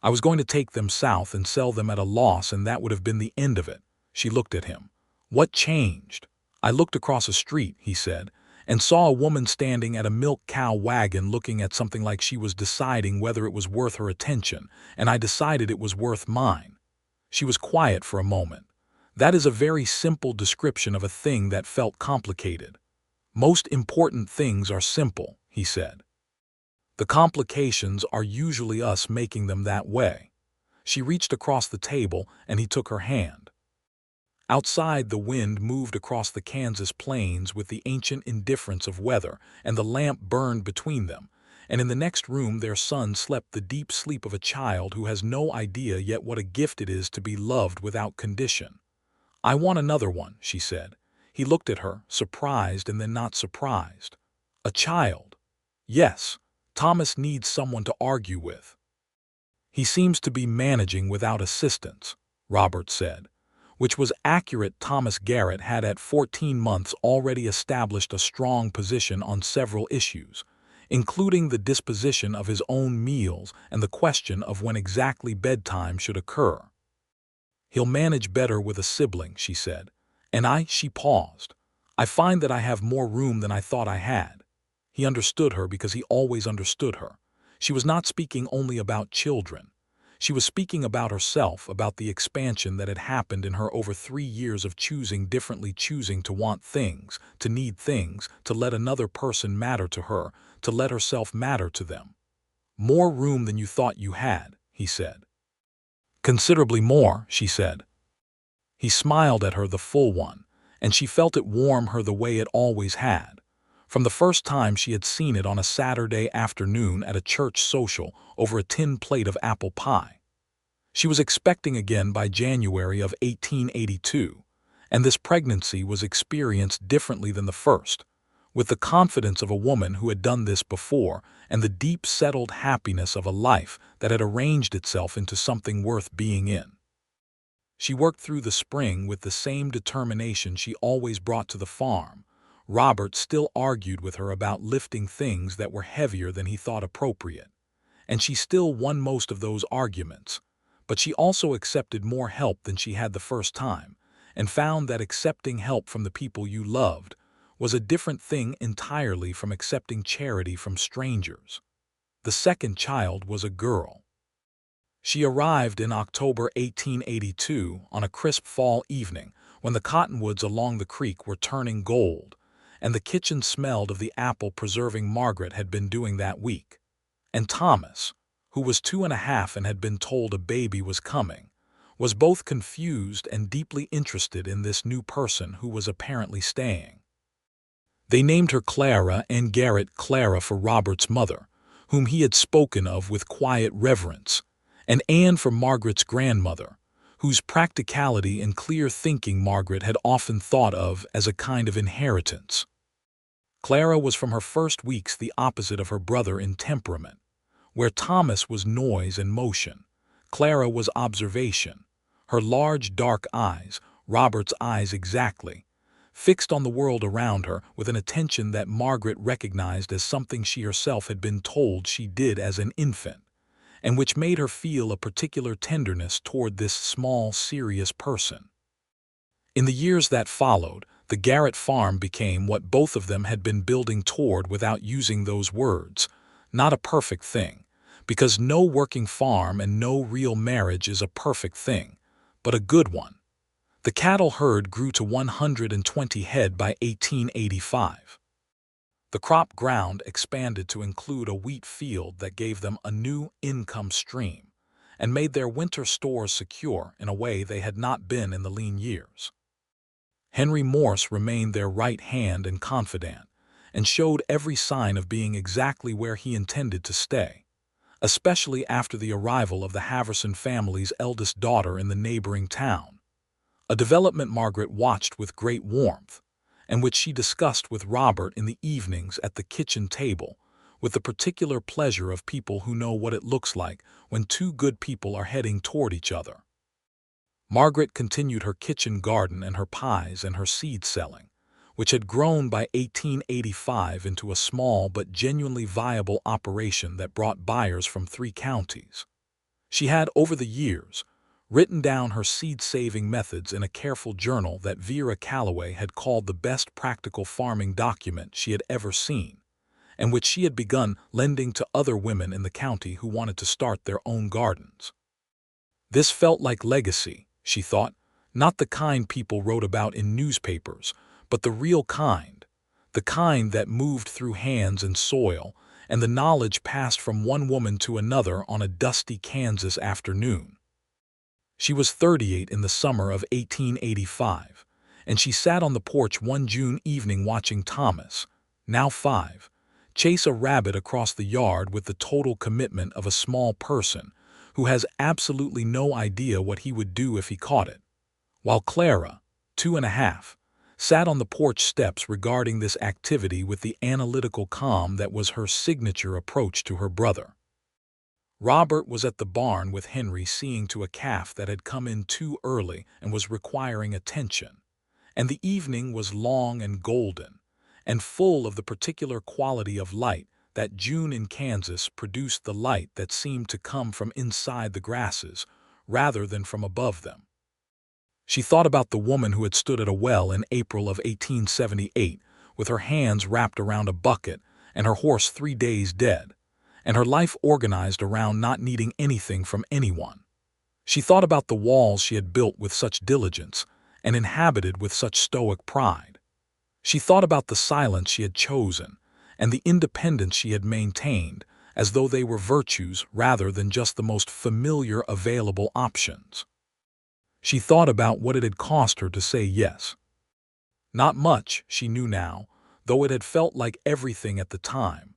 Speaker 1: I was going to take them south and sell them at a loss, and that would have been the end of it." She looked at him. "What changed?" "I looked across a street," he said, "and saw a woman standing at a milk cow wagon looking at something like she was deciding whether it was worth her attention, and I decided it was worth mine." She was quiet for a moment. "That is a very simple description of a thing that felt complicated. Most important things are simple," he said. "The complications are usually us making them that way." She reached across the table, and he took her hand. Outside, the wind moved across the Kansas plains with the ancient indifference of weather, and the lamp burned between them, and in the next room their son slept the deep sleep of a child who has no idea yet what a gift it is to be loved without condition. "I want another one," she said. He looked at her, surprised and then not surprised. "A child?" "Yes. Thomas needs someone to argue with." "He seems to be managing without assistance," Robert said, which was accurate. Thomas Garrett had at 14 months already established a strong position on several issues, including the disposition of his own meals and the question of when exactly bedtime should occur. "He'll manage better with a sibling," she said. "And she paused. "I find that I have more room than I thought I had." He understood her because he always understood her. She was not speaking only about children. She was speaking about herself, about the expansion that had happened in her over 3 years of choosing differently, choosing to want things, to need things, to let another person matter to her, to let herself matter to them. "More room than you thought you had," he said. "Considerably more," she said. He smiled at her, the full one, and she felt it warm her the way it always had. From the first time she had seen it on a Saturday afternoon at a church social over a tin plate of apple pie. She was expecting again by January of 1882, and this pregnancy was experienced differently than the first, with the confidence of a woman who had done this before and the deep settled happiness of a life that had arranged itself into something worth being in. She worked through the spring with the same determination she always brought to the farm. Robert still argued with her about lifting things that were heavier than he thought appropriate, and she still won most of those arguments. But she also accepted more help than she had the first time, and found that accepting help from the people you loved was a different thing entirely from accepting charity from strangers. The second child was a girl. She arrived in October 1882 on a crisp fall evening when the cottonwoods along the creek were turning gold, and the kitchen smelled of the apple-preserving Margaret had been doing that week. And Thomas, who was 2.5 and had been told a baby was coming, was both confused and deeply interested in this new person who was apparently staying. They named her Clara, and Garrett Clara for Robert's mother, whom he had spoken of with quiet reverence, and Anne for Margaret's grandmother, whose practicality and clear thinking Margaret had often thought of as a kind of inheritance. Clara was from her first weeks the opposite of her brother in temperament. Where Thomas was noise and motion, Clara was observation. Her large dark eyes, Robert's eyes exactly, fixed on the world around her with an attention that Margaret recognized as something she herself had been told she did as an infant, and which made her feel a particular tenderness toward this small, serious person. In the years that followed, the Garrett farm became what both of them had been building toward without using those words, not a perfect thing, because no working farm and no real marriage is a perfect thing, but a good one. The cattle herd grew to 120 head by 1885. The crop ground expanded to include a wheat field that gave them a new income stream and made their winter stores secure in a way they had not been in the lean years. Henry Morse remained their right hand and confidant, and showed every sign of being exactly where he intended to stay, especially after the arrival of the Haverson family's eldest daughter in the neighboring town, a development Margaret watched with great warmth, and which she discussed with Robert in the evenings at the kitchen table, with the particular pleasure of people who know what it looks like when two good people are heading toward each other. Margaret continued her kitchen garden and her pies and her seed selling, which had grown by 1885 into a small but genuinely viable operation that brought buyers from 3 counties. She had, over the years, written down her seed-saving methods in a careful journal that Vera Calloway had called the best practical farming document she had ever seen, and which she had begun lending to other women in the county who wanted to start their own gardens. This felt like legacy, she thought, not the kind people wrote about in newspapers, but the real kind, the kind that moved through hands and soil, and the knowledge passed from one woman to another on a dusty Kansas afternoon. She was 38 in the summer of 1885, and she sat on the porch one June evening watching Thomas, now 5, chase a rabbit across the yard with the total commitment of a small person who has absolutely no idea what he would do if he caught it, while Clara, 2.5, sat on the porch steps regarding this activity with the analytical calm that was her signature approach to her brother. Robert was at the barn with Henry seeing to a calf that had come in too early and was requiring attention, and the evening was long and golden, and full of the particular quality of light that June in Kansas produced, the light that seemed to come from inside the grasses rather than from above them. She thought about the woman who had stood at a well in April of 1878 with her hands wrapped around a bucket and her horse 3 days dead, and her life organized around not needing anything from anyone. She thought about the walls she had built with such diligence and inhabited with such stoic pride. She thought about the silence she had chosen and the independence she had maintained, as though they were virtues rather than just the most familiar available options. She thought about what it had cost her to say yes. Not much, she knew now, though it had felt like everything at the time.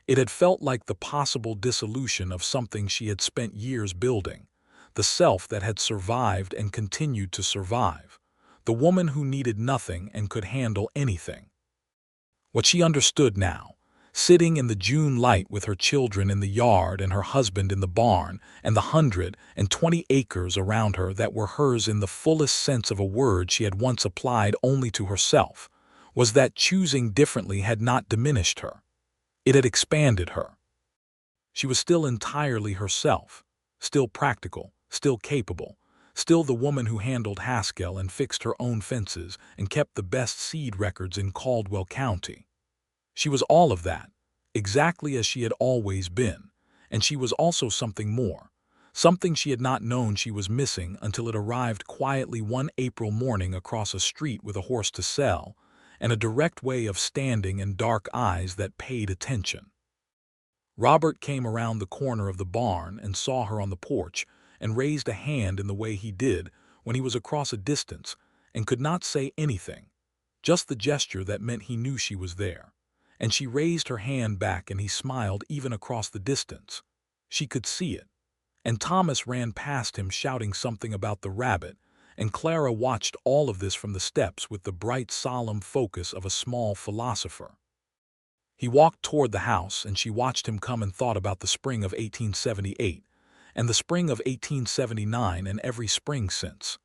Speaker 1: It had felt like the possible dissolution of something she had spent years building, the self that had survived and continued to survive, the woman who needed nothing and could handle anything. What she understood now, sitting in the June light with her children in the yard and her husband in the barn and the 120 acres around her that were hers in the fullest sense of a word she had once applied only to herself, was that choosing differently had not diminished her. It had expanded her. She was still entirely herself, still practical, still capable, still the woman who handled Haskell and fixed her own fences and kept the best seed records in Caldwell County. She was all of that, exactly as she had always been, and she was also something more, something she had not known she was missing until it arrived quietly one April morning across a street with a horse to sell, and a direct way of standing and dark eyes that paid attention. Robert came around the corner of the barn and saw her on the porch and raised a hand in the way he did when he was across a distance and could not say anything, just the gesture that meant he knew she was there. And she raised her hand back and he smiled even across the distance. She could see it. And Thomas ran past him shouting something about the rabbit, and Clara watched all of this from the steps with the bright, solemn focus of a small philosopher. He walked toward the house and she watched him come and thought about the spring of 1878, and the spring of 1879 and every spring since.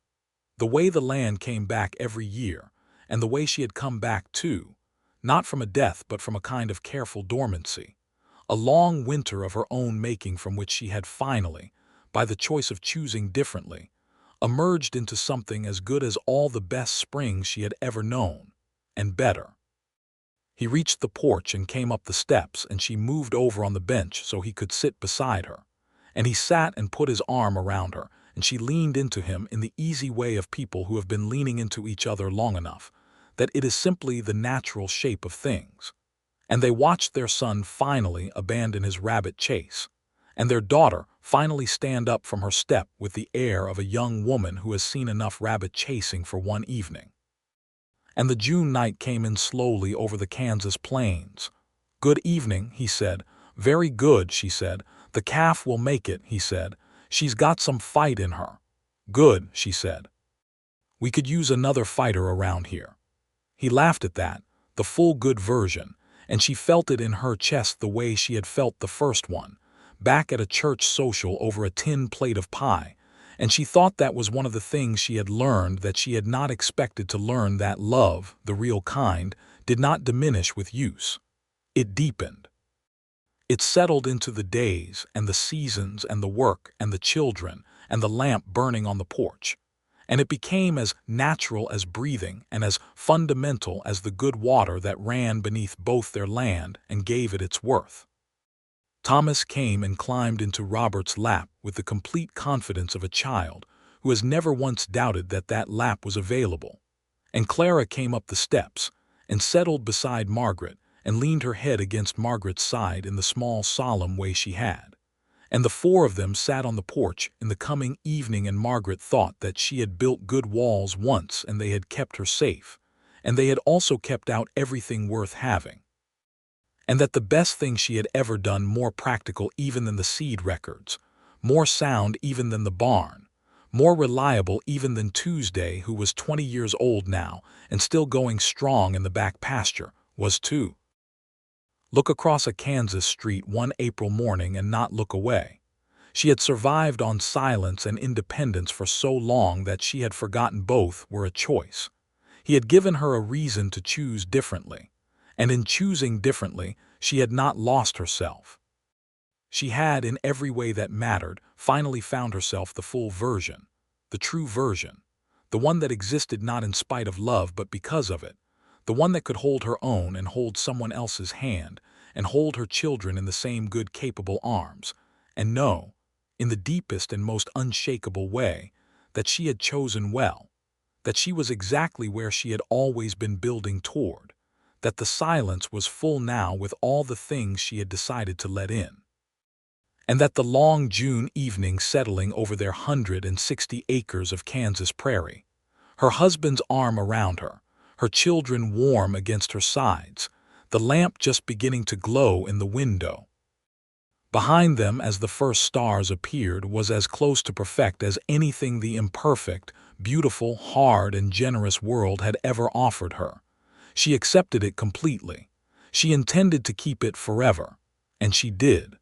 Speaker 1: The way the land came back every year, and the way she had come back too, not from a death but from a kind of careful dormancy, a long winter of her own making from which she had finally, by the choice of choosing differently, emerged into something as good as all the best springs she had ever known, and better. He reached the porch and came up the steps, and she moved over on the bench so he could sit beside her, and he sat and put his arm around her and she leaned into him in the easy way of people who have been leaning into each other long enough, that it is simply the natural shape of things. And they watched their son finally abandon his rabbit chase, and their daughter finally stand up from her step with the air of a young woman who has seen enough rabbit chasing for one evening. And the June night came in slowly over the Kansas plains. "Good evening," he said. "Very good," she said. "The calf will make it," he said. "She's got some fight in her." "Good," she said. "We could use another fighter around here." He laughed at that, the full good version, and she felt it in her chest the way she had felt the first one, back at a church social over a tin plate of pie, and she thought that was one of the things she had learned that she had not expected to learn, that love, the real kind, did not diminish with use. It deepened. It settled into the days and the seasons and the work and the children and the lamp burning on the porch, and it became as natural as breathing and as fundamental as the good water that ran beneath both their land and gave it its worth. Thomas came and climbed into Robert's lap with the complete confidence of a child who has never once doubted that that lap was available, and Clara came up the steps and settled beside Margaret and leaned her head against Margaret's side in the small, solemn way she had. And the four of them sat on the porch in the coming evening, and Margaret thought that she had built good walls once and they had kept her safe, and they had also kept out everything worth having. And that the best thing she had ever done, more practical even than the seed records, more sound even than the barn, more reliable even than Tuesday, who was 20 years old now and still going strong in the back pasture, was to look across a Kansas street one April morning and not look away. She had survived on silence and independence for so long that she had forgotten both were a choice. He had given her a reason to choose differently, and in choosing differently, she had not lost herself. She had, in every way that mattered, finally found herself the full version, the true version, the one that existed not in spite of love but because of it, the one that could hold her own and hold someone else's hand and hold her children in the same good, capable arms, and know, in the deepest and most unshakable way, that she had chosen well, that she was exactly where she had always been building toward, that the silence was full now with all the things she had decided to let in, and that the long June evening settling over their 160 acres of Kansas prairie, her husband's arm around her, her children warm against her sides, the lamp just beginning to glow in the window behind them as the first stars appeared, was as close to perfect as anything the imperfect, beautiful, hard, and generous world had ever offered her. She accepted it completely. She intended to keep it forever, and she did.